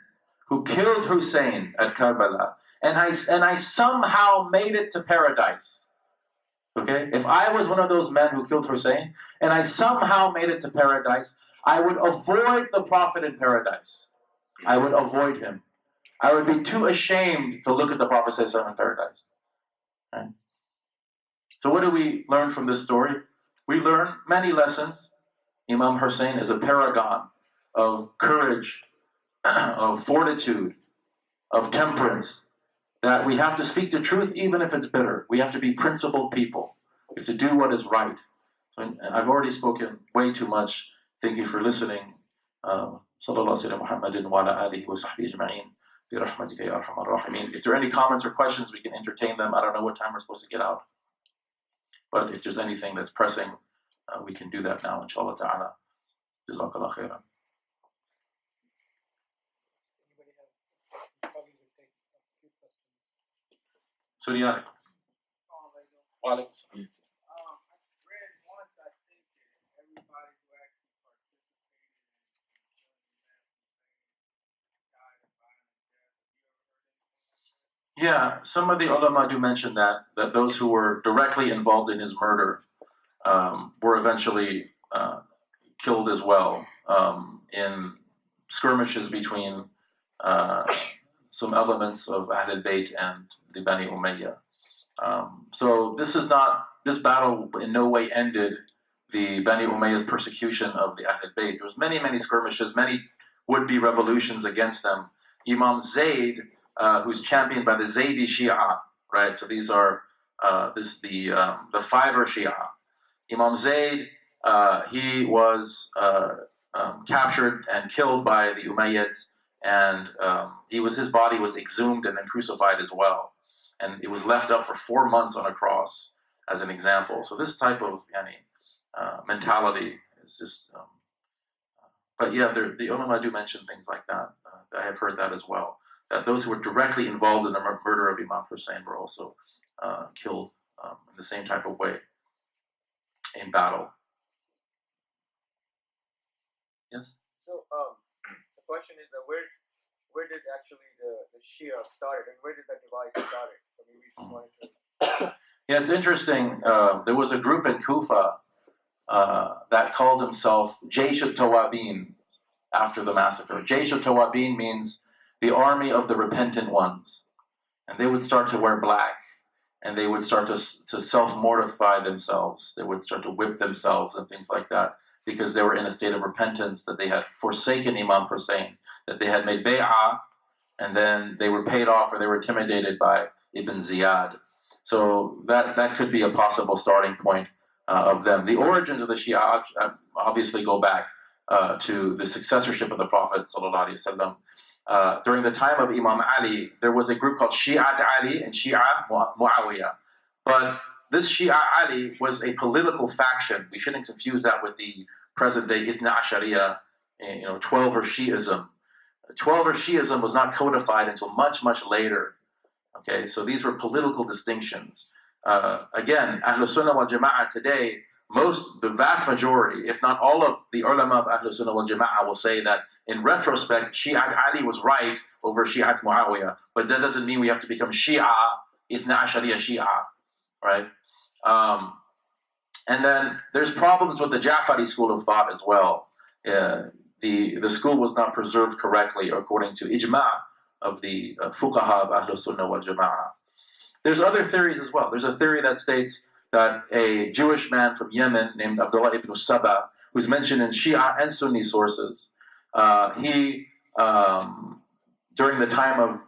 S1: who killed Hussein at Karbala, and I somehow made it to paradise, okay? If I was one of those men who killed Hussein, and I somehow made it to paradise, I would avoid the Prophet in paradise. I would avoid him. I would be too ashamed to look at the Prophet in paradise. Right? So what do we learn from this story? We learn many lessons. Imam Hussain is a paragon of courage, of fortitude, of temperance, that we have to speak the truth even if it's bitter. We have to be principled people. We have to do what is right. So I've already spoken way too much. Thank you for listening. Sallallahu alaihi Muhammadin wa ala alihi wa sahbihi ajma'in. Bi rahmatika ya arhamar rahimin. If there are any comments or questions, we can entertain them. I don't know what time we're supposed to get out. But if there's anything that's pressing, we can do that now, inshallah ta'ala. Jazakallah khairan. Suriyanik. Wa alaikum salam. Yeah, some of the ulama do mention that those who were directly involved in his murder were eventually killed as well in skirmishes between some elements of al-Bayt and the Bani Umayyah. So this battle in no way ended the Bani Umayyah's persecution of the al-Bayt. There was many skirmishes, many would-be revolutions against them. Imam Zayd, who's championed by the Zaydi Shia, right? So these are the Fiver Shia. Imam Zayd, he was captured and killed by the Umayyads, and his body was exhumed and then crucified as well, and it was left up for 4 months on a cross as an example. So this type of mentality is just. But yeah, the ulama do mention things like that. I have heard that as well. That those who were directly involved in the murder of Imam Hussain were also killed in the same type of way in battle. Yes?
S3: So the question is that where did actually the Shia started, and where did that divide started? I mean, we just wanted to...
S1: Yeah, it's interesting. There was a group in Kufa that called himself Jaysh al-Tawabin after the massacre. Jaysh al-Tawabin means the army of the repentant ones. And they would start to wear black, and they would start to self-mortify themselves. They would start to whip themselves and things like that, because they were in a state of repentance, that they had forsaken Imam Hussain, that they had made bay'ah, and then they were paid off or they were intimidated by Ibn Ziyad. So that could be a possible starting point of them. The origins of the Shia obviously go back to the successorship of the Prophet ﷺ. during the time of Imam Ali, there was a group called Shi'at Ali and Shi'a Muawiyah. But this Shia Ali was a political faction. We shouldn't confuse that with the present-day Ithna Ashariya, 12er Shi'ism. 12er Shi'ism was not codified until much, much later. Okay, so these were political distinctions. Again, Ahlul Sunnah wal Jama'ah today, the vast majority, if not all of the ulama of Ahlul Sunnah wal Jama'ah will say that in retrospect, Shi'at Ali was right over Shi'at Muawiyah, but that doesn't mean we have to become Shi'a, Ithna Ashariya Shi'a, right? And then there's problems with the Ja'fari school of thought as well. The school was not preserved correctly according to ijma' of the fuqaha of Ahlul Sunnah wal Jama'ah. There's other theories as well. There's a theory that states that a Jewish man from Yemen named Abdullah ibn Saba, who's mentioned in Shia and Sunni sources, he, during the time of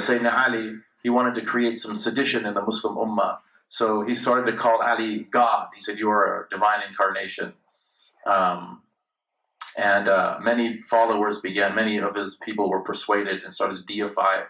S1: Sayyidina Ali, he wanted to create some sedition in the Muslim Ummah. So he started to call Ali God. He said, "You are a divine incarnation." Many followers many of his people were persuaded and started to deify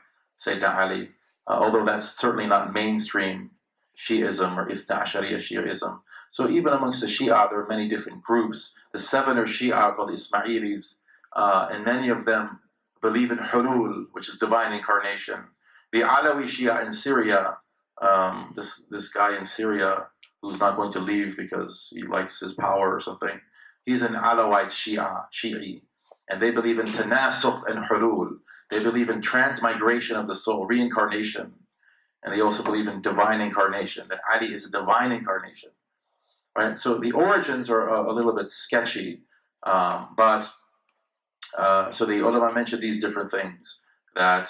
S1: Sayyidina Ali, although that's certainly not mainstream Shi'ism or Ithna Ashariya Shi'ism. So even amongst the Shia, there are many different groups. The 7 are Shia called Ismailis, and many of them believe in Hulul, which is divine incarnation. The Alawi Shia in Syria, this guy in Syria who's not going to leave because he likes his power or something, he's an Alawite Shi'i, and they believe in Tanasukh and Hulul. They believe in transmigration of the soul, reincarnation, and they also believe in divine incarnation, that Ali is a divine incarnation. Right? So the origins are a little bit sketchy, so the ulama mentioned these different things, that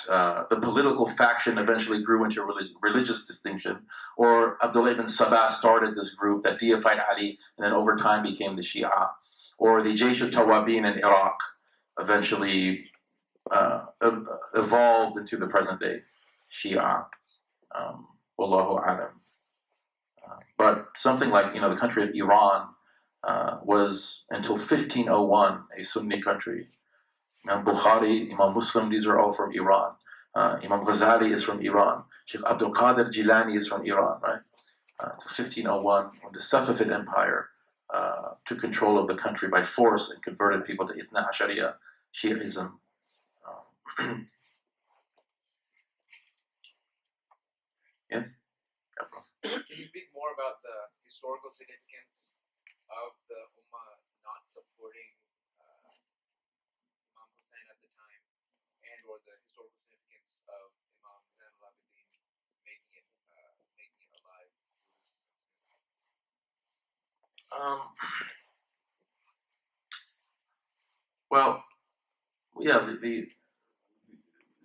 S1: the political faction eventually grew into religious distinction, or Abdullah ibn Sabah started this group that deified Ali and then over time became the Shia, or the Jaysh al-Tawabin in Iraq eventually evolved into the present day Shia. Wallahu alam. But something like, the country of Iran was until 1501 a Sunni country. Imam Bukhari, Imam Muslim, these are all from Iran. Imam Ghazali is from Iran. Sheikh Abdul Qadir Jilani is from Iran, right? To 1501, when the Safavid Empire took control of the country by force and converted people to Ithna Ashariya Shi'ism. Yes?
S4: Can you speak more about the historical significance of the Ummah not supporting Imam Hussain at the time, and or the historical significance of Imam Hussain al-Abidin making it alive?
S1: The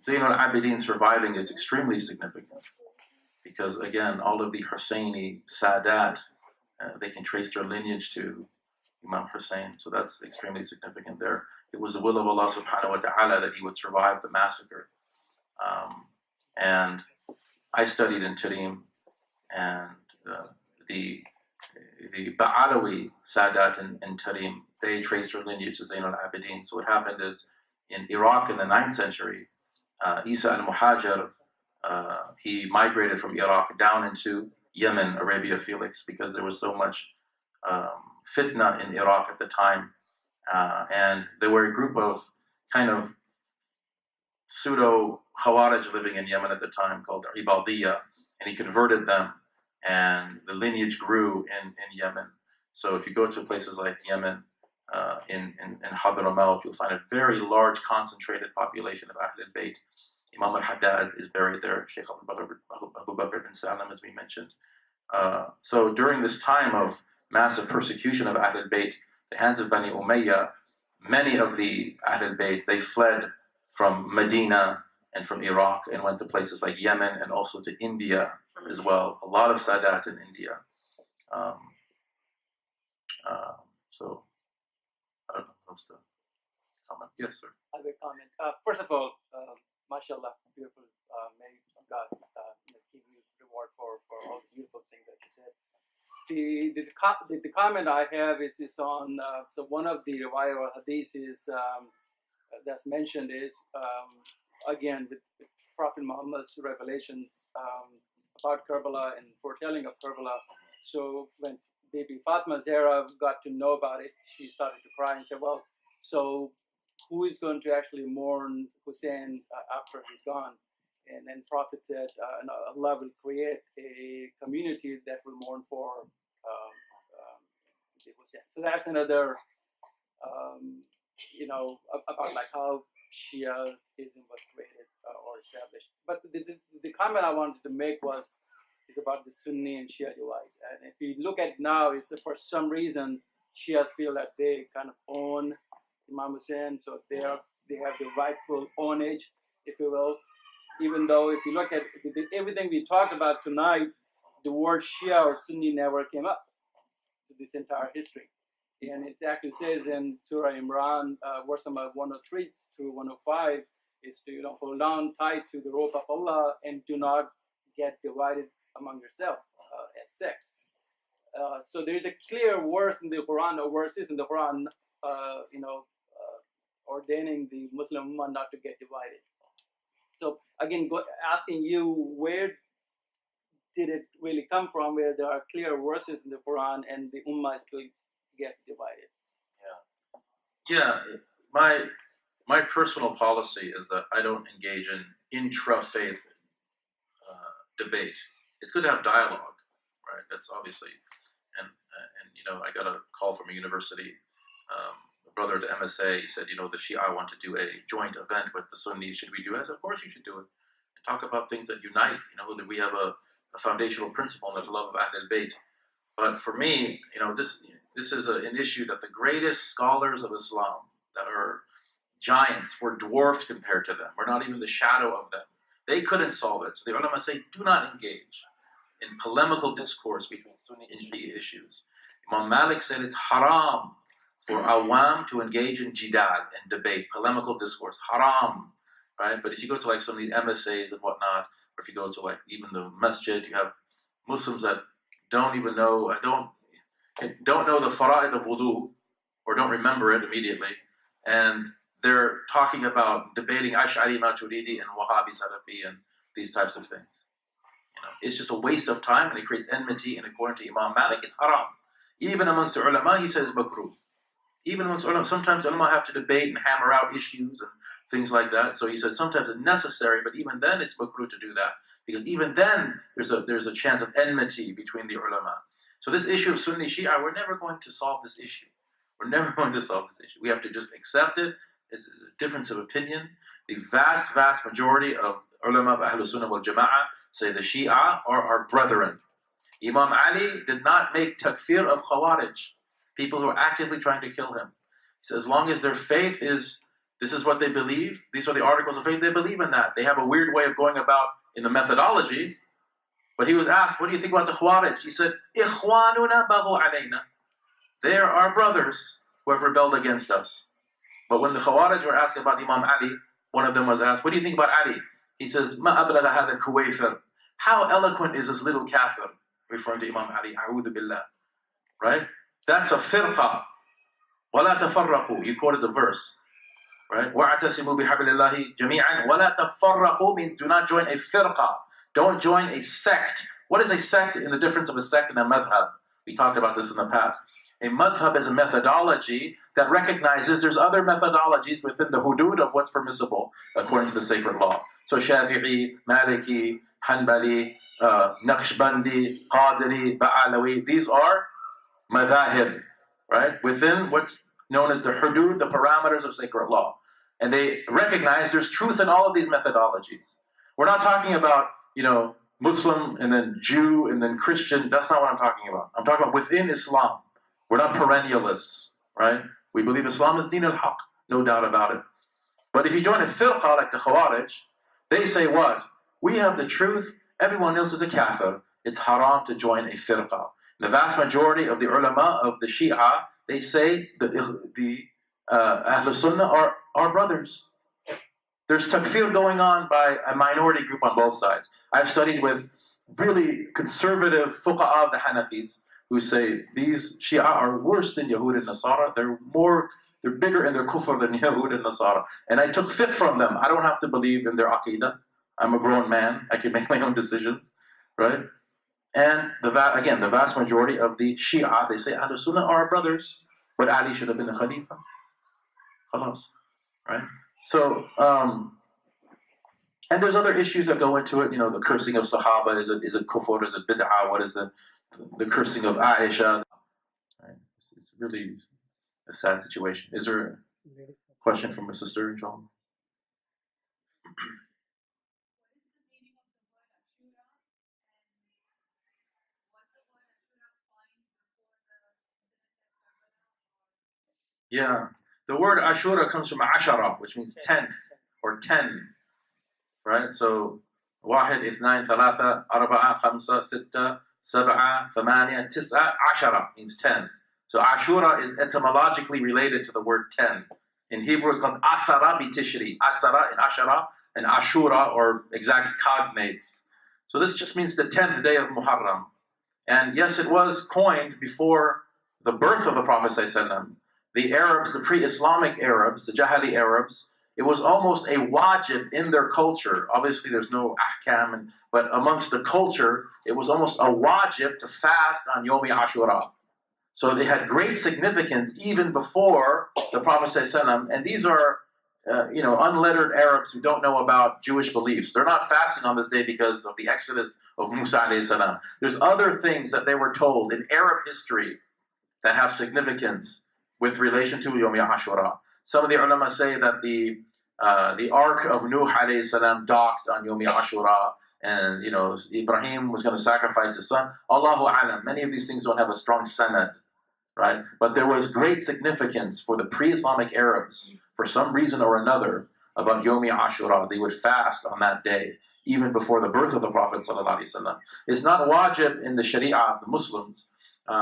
S1: Zayn al-Abidin surviving is extremely significant, because again, all of the Husseini Sadat, they can trace their lineage to Imam Hussein, so that's extremely significant there. It was the will of Allah subhanahu wa ta'ala that he would survive the massacre. And I studied in Tarim, and the Ba'alawi Sadat in Tarim, they traced their lineage to Zayn al-Abidin. So what happened is, in Iraq in the 9th century, Isa al-Muhajir, he migrated from Iraq down into Yemen, Arabia Felix, because there was so much fitna in Iraq at the time. And there were a group of kind of pseudo-Khawarij living in Yemen at the time called Ibadiyya, and he converted them, and the lineage grew in Yemen. So if you go to places like Yemen, in Hadramaut, you'll find a very large concentrated population of Ahlul Bayt. Imam al-Haddad is buried there, Sheikh Abu Bakr bin Salam, as we mentioned. So during this time of massive persecution of Ahlul Bayt, the hands of Bani Umayyah, many of the Ahlul Bayt, they fled from Medina and from Iraq and went to places like Yemen and also to India as well. A lot of Sadat in India. So, I don't know who wants to comment. Yes, sir.
S2: I will comment. First of all, mashallah, beautiful. May God give you reward for all the beautiful things that you said. The comment I have is on so one of the riwayah or hadith is that's mentioned is, again, with Prophet Muhammad's revelations about Karbala and foretelling of Karbala. So when baby Fatma Zahra got to know about it, she started to cry and said, well, so who is going to actually mourn Hussein after he's gone? And then Prophet said, Allah will create a community that will mourn for Hussein. So that's another, about like how Shiaism was created or established. But the comment I wanted to make is about the Sunni and Shia divide. And if you look at now, it's for some reason Shias feel that they kind of own Imam Hussein, so they have the rightful ownage, if you will. Even though if you look at everything we talked about tonight, the word Shia or Sunni never came up to this entire history. And it actually says in Surah Imran, verse number 103 through 105, is to hold on tight to the rope of Allah and do not get divided among yourselves as sects. So there is a clear verse in the Quran, or verses in the Quran, ordaining the Muslim Ummah not to get divided. So again, asking you, where did it really come from, where there are clear verses in the Quran and the Ummah still gets divided?
S1: Yeah. My personal policy is that I don't engage in intra-faith debate. It's good to have dialogue, right? That's obviously, and I got a call from a university. A brother at the MSA, he said, the Shia want to do a joint event with the Sunnis. Should we do it? I said, of course you should do it. And talk about things that unite. That we have a foundational principle, and that's love of al-Bayt. But for me, this is an issue that the greatest scholars of Islam, that are giants, were dwarfed compared to them. We're not even the shadow of them. They couldn't solve it. So the ulama say, do not engage in polemical discourse between Sunni and Shia issues. Imam Malik said it's haram for awam to engage in jidal and debate, polemical discourse, haram, right? But if you go to some of these MSAs and whatnot, or if you go to even the masjid, you have Muslims that don't even know, don't know the fara'id of wudu, or don't remember it immediately, and they're talking about debating Ash'ari, Maturidi, and Wahhabi, Salafi, and these types of things. It's just a waste of time, and it creates enmity, and according to Imam Malik, it's haram. Even amongst the ulama, he says makruh. Even amongst ulama, sometimes ulama have to debate and hammer out issues and things like that. So he says sometimes it's necessary, but even then it's makruh to do that, because even then there's a chance of enmity between the ulama. So this issue of Sunni Shia, we're never going to solve this issue. We're never going to solve this issue. We have to just accept it. It's a difference of opinion. The vast majority of ulama of Ahlul Sunnah wal Jama'ah say the Shia are our brethren. Imam Ali did not make takfir of Khawarij, people who are actively trying to kill him. He says, as long as their faith is, this is what they believe, these are the articles of faith, they believe in that. They have a weird way of going about in the methodology, but he was asked, what do you think about the Khawarij? He said, Ikhwanuna baghu alayna. They are our brothers who have rebelled against us. But when the Khawarij were asked about Imam Ali, one of them was asked, what do you think about Ali? He says, Ma ablagha hadha kuwayfir. How eloquent is this little kafir? Referring to Imam Ali, a'udhu billah. Right? That's a firqa. وَلَا تَفَرَّقُوا. You quoted the verse. Right? وَاعْتَسِمُوا بِحَبْلِ اللَّهِ جَمِيعًا وَلَا تَفَرَّقُوا means do not join a firqa. Don't join a sect. What is a sect in the difference of a sect and a madhab? We talked about this in the past. A madhab is a methodology that recognizes there's other methodologies within the hudud of what's permissible according to the sacred law. So Shafi'i, Maliki, Hanbali, Naqshbandi, Qadiri, Ba'alawi, these are madhahib, right? Within what's known as the hudud, the parameters of sacred law. And they recognize there's truth in all of these methodologies. We're not talking about, Muslim and then Jew and then Christian. That's not what I'm talking about. I'm talking about within Islam. We're not perennialists, right? We believe Islam is deen al-haq, no doubt about it. But if you join a firqa like the Khawarij, they say what? We have the truth, everyone else is a kafir. It's haram to join a firqa. The vast majority of the ulama of the Shia, they say the Ahlul Sunnah are our brothers. There's takfir going on by a minority group on both sides. I've studied with really conservative fuqaha of the Hanafis who say these Shia are worse than Yahud and Nasara. They're more They're bigger in their kufr than Yahud and Nasara. And I took fiqh from them. I don't have to believe in their aqidah. I'm a grown man. I can make my own decisions, right? And the vast majority of the Shia, they say Ahlul Sunnah are our brothers, but Ali should have been a Khalifa. Khalas, right? So, and there's other issues that go into it. You know, the cursing of Sahaba, is it kufr, is it bid'ah? What is the cursing of Aisha? Right? It's really a sad situation. Is there a question from a sister, inshallah? Yeah, the word Ashura comes from Ashara, which means 10th or 10, right? So, واحد اثنين ثلاثة أربعة خمسة ستة سبعة ثمانية تسعة عشرة means 10. So Ashura is etymologically related to the word 10. In Hebrew, it's called Asara bitishri. Asara and Ashara and Ashura, or exact cognates. So this just means the 10th day of Muharram. And yes, it was coined before the birth of the Prophet ﷺ. The Arabs, the pre-Islamic Arabs, the Jahili Arabs, it was almost a wajib in their culture. Obviously, there's no ahkam, but amongst the culture, it was almost a wajib to fast on Yom Ashura. So they had great significance even before the Prophet ﷺ. And these are, unlettered Arabs who don't know about Jewish beliefs. They're not fasting on this day because of the exodus of Moosa alayhi salam. There's other things that they were told in Arab history that have significance with relation to Yom Ashura. Some of the ulama say that the ark of Nuh alayhi salam docked on Yom Ashura, and Ibrahim was going to sacrifice his son. Allahu alam. Many of these things don't have a strong sanad, right? But there was great significance for the pre-Islamic Arabs, for some reason or another, about Yom Ashura. They would fast on that day, even before the birth of the Prophet ﷺ. It's not wajib in the Sharia of the Muslims.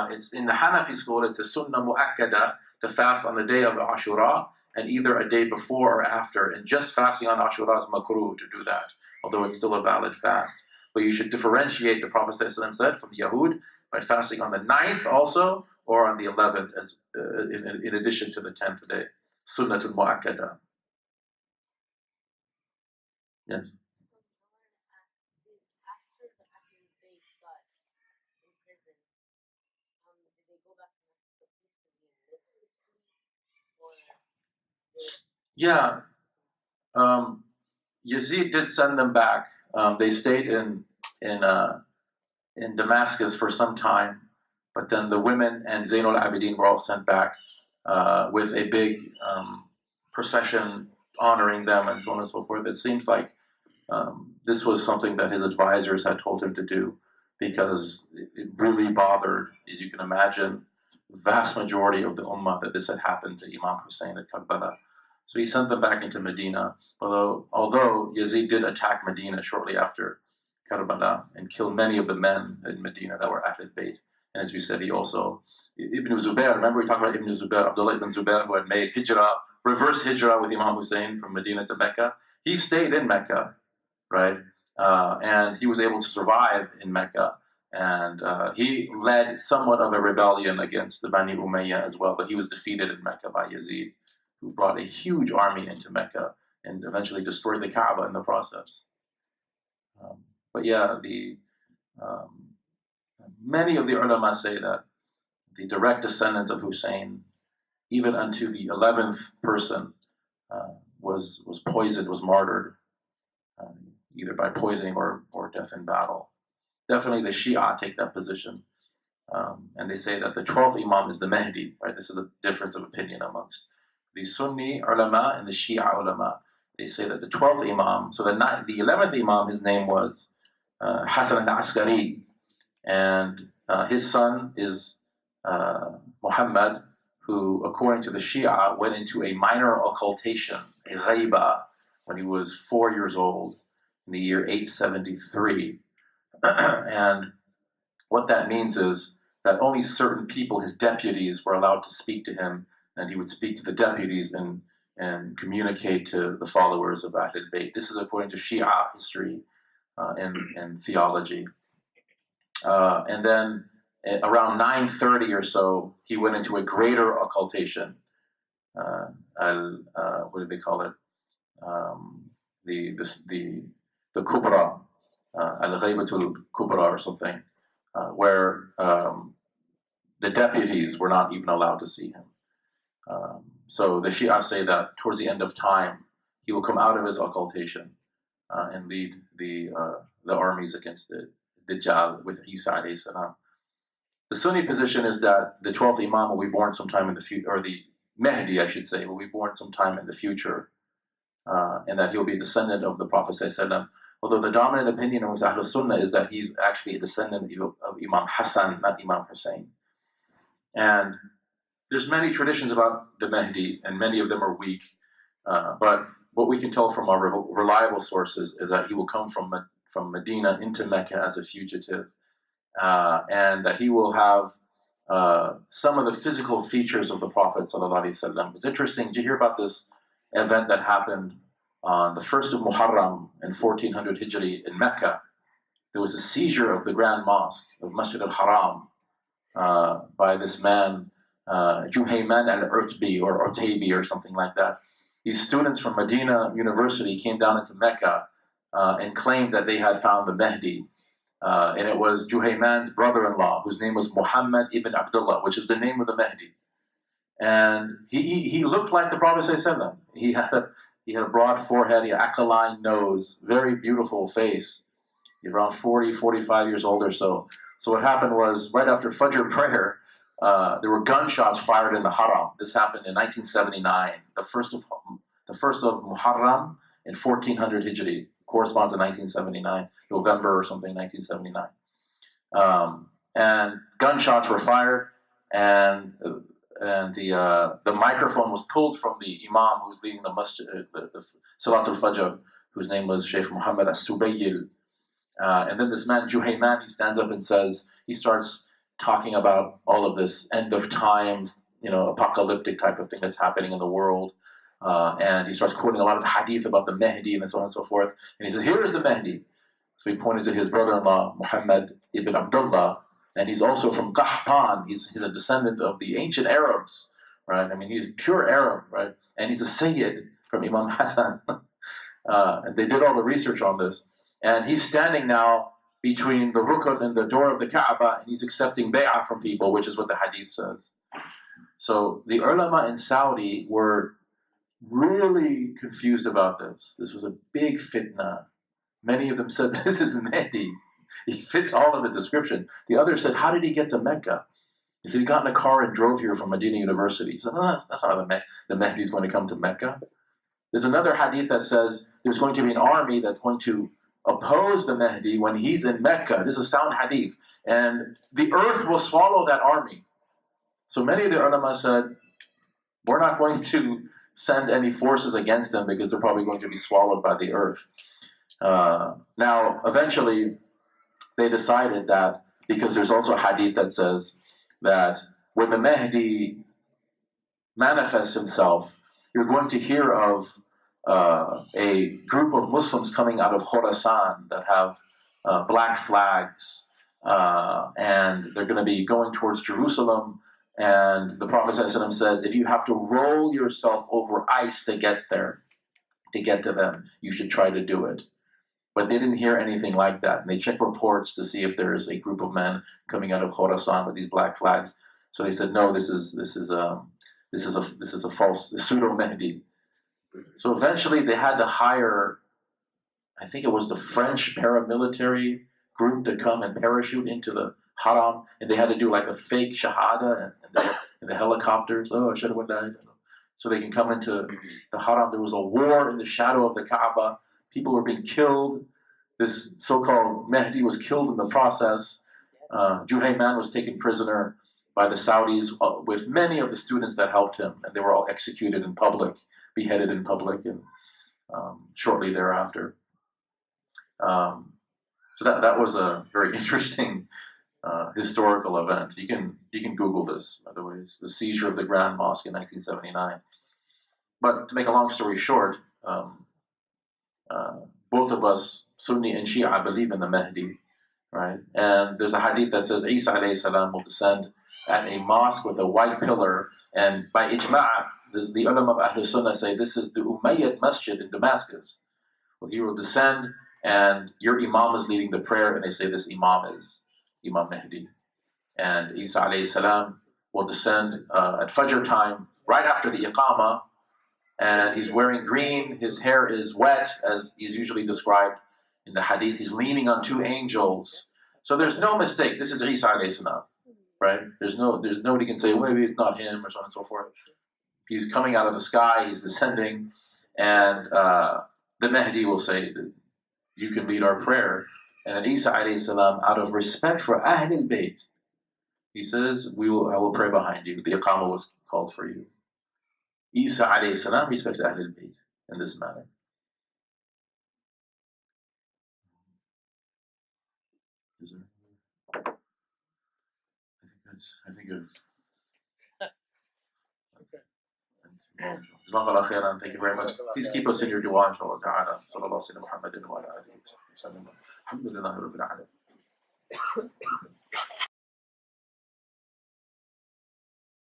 S1: It's in the Hanafi school, it's a sunnah mu'akkada to fast on the day of Ashura, and either a day before or after. And just fasting on Ashura is makruh to do that, although it's still a valid fast. But you should differentiate, the Prophet ﷺ said, from the Yahud by fasting on the 9th also, or on the 11th, as in addition to the 10th day. Sunnatul mu'akkada. Yes. Yeah, Yazid did send them back. They stayed in Damascus for some time, but then the women and Zainul Abidin were all sent back with a big procession honoring them and so on and so forth. It seems like this was something that his advisors had told him to do, because it really bothered, as you can imagine, the vast majority of the ummah that this had happened to Imam Hussain at Karbala. So he sent them back into Medina, although Yazid did attack Medina shortly after Karbala and killed many of the men in Medina that were al-Bayt. And as we said, he also, Ibn Zubair, remember we talked about Ibn Zubair, Abdullah ibn Zubair, who had made Hijra, reverse Hijra with Imam Hussain from Medina to Mecca. He stayed in Mecca, right? And he was able to survive in Mecca. And he led somewhat of a rebellion against the Bani Umayyah as well, but he was defeated in Mecca by Yazid, who brought a huge army into Mecca and eventually destroyed the Kaaba in the process. But yeah, many of the ulama say that the direct descendants of Hussein, even unto the 11th person, was poisoned, was martyred, either by poisoning or death in battle. Definitely the Shia take that position. And they say that the 12th Imam is the Mahdi, right? This is a difference of opinion amongst the Sunni ulama and the Shia ulama. They say that the 12th Imam, so the 11th Imam, his name was Hasan al-Askari, and his son is Muhammad, who, according to the Shia, went into a minor occultation, a ghaiba, when he was 4 years old in the year 873. And what that means is that only certain people, his deputies, were allowed to speak to him, and he would speak to the deputies and communicate to the followers of al-Bayt. This is according to Shia history and theology. And then around 930 or so, he went into a greater occultation. what do they call it? The Cupra, al-Ghaibatul Cupra or something, where the deputies were not even allowed to see him. So the Shia say that towards the end of time, he will come out of his occultation and lead the armies against the Dajjal with Isa alayhi salam. The Sunni position is that the 12th Imam will be born sometime in the future, or the Mahdi, I should say, will be born sometime in the future, and that he'll be a descendant of the Prophet ﷺ. Although the dominant opinion amongst Ahlul Sunnah is that he's actually a descendant of Imam Hussain, not Imam Hussain. And there's many traditions about the Mahdi, and many of them are weak. But what we can tell from our reliable sources is that he will come from Medina into Mecca as a fugitive, and that he will have some of the physical features of the Prophet ﷺ. It's interesting. Did you hear about this event that happened on the 1st of Muharram in 1400 Hijri in Mecca? There was a seizure of the Grand Mosque of Masjid al-Haram by this man, Juhayman al-Urtbi or Ataie or something like that. These students from Medina University came down into Mecca and claimed that they had found the Mahdi. And it was Juhayman's brother-in-law, whose name was Muhammad ibn Abdullah, which is the name of the Mahdi. And he looked like the Prophet ﷺ. He had a broad forehead, he had an aquiline nose, very beautiful face. He's around 40, 45 years old or so. So what happened was, right after Fajr prayer, there were gunshots fired in the Haram. This happened in 1979, the first of Muharram in 1400 Hijri, corresponds to 1979, November or something, 1979. And gunshots were fired, and the microphone was pulled from the Imam who was leading the masjid, the Salatul Fajr, whose name was Sheikh Muhammad as-Subayil. And then this man, Juhayman, he stands up and he starts talking about all of this end of times, apocalyptic type of thing that's happening in the world. And he starts quoting a lot of hadith about the Mahdi and so on and so forth. And he says, here is the Mahdi. So he pointed to his brother-in-law, Muhammad ibn Abdullah, and he's also from Qahtan. He's a descendant of the ancient Arabs, right? I mean, he's pure Arab, right? And he's a Sayyid from Imam Hassan. And they did all the research on this. And he's standing now between the Rukun and the door of the Kaaba, and he's accepting bay'ah from people, which is what the hadith says. So the ulama in Saudi were really confused about this. This was a big fitna. Many of them said, this is Mahdi. He fits all of the description. The others said, how did he get to Mecca? He said, he got in a car and drove here from Medina University. He said, no, that's not the Mahdi is going to come to Mecca. There's another hadith that says there's going to be an army that's going to oppose the Mahdi when he's in Mecca. This is a sound hadith. And the earth will swallow that army. So many of the ulama said, we're not going to send any forces against them because they're probably going to be swallowed by the earth. Now, eventually, they decided that, because there's also a hadith that says that when the Mahdi manifests himself, you're going to hear of a group of Muslims coming out of Khorasan that have black flags, and they're going to be going towards Jerusalem. And the Prophet ﷺ says, if you have to roll yourself over ice to get there, to get to them, you should try to do it. But they didn't hear anything like that. And they checked reports to see if there is a group of men coming out of Khorasan with these black flags. So they said, no, this is a false pseudo Mahdi. So eventually they had to hire, I think it was the French paramilitary group, to come and parachute into the Haram, and they had to do like a fake Shahada and the helicopters. Oh, I should have died. So they can come into the Haram. There was a war in the shadow of the Kaaba. People were being killed. This so-called Mahdi was killed in the process. Juhayman was taken prisoner by the Saudis with many of the students that helped him, and they were all executed in public, beheaded in public, and shortly thereafter. So that was a very interesting historical event. You can Google this, by the way. It's the seizure of the Grand Mosque in 1979. But to make a long story short, both of us, Sunni and Shia, believe in the Mahdi, right? And there's a hadith that says Isa alayhi salam will descend at a mosque with a white pillar, and by ijma', The ulama of Ahlul Sunnah say this is the Umayyad Masjid in Damascus. Well, he will descend, and your Imam is leading the prayer, and they say this Imam is Imam Mahdi. And Isa alayhi salam will descend at Fajr time, right after the Iqamah, and he's wearing green, his hair is wet, as he's usually described in the hadith. He's leaning on two angels. So there's no mistake, this is Isa alayhi salam, right? There's nobody can say, well, maybe it's not him, or so on and so forth. He's coming out of the sky, he's descending, and the Mahdi will say, you can lead our prayer. And then Isa alayhi salam, out of respect for al-Bayt, he says, I will pray behind you. The Iqamah was called for you. Isa alayhi salam respects al-Bayt in this manner. Is there? I think of. Jazakallah khairan. Thank you very much. Please keep us in your dua, inshallah ta'ala. Sallallahu alayhi wa sallam. Alhamdulillah rabbil alamin.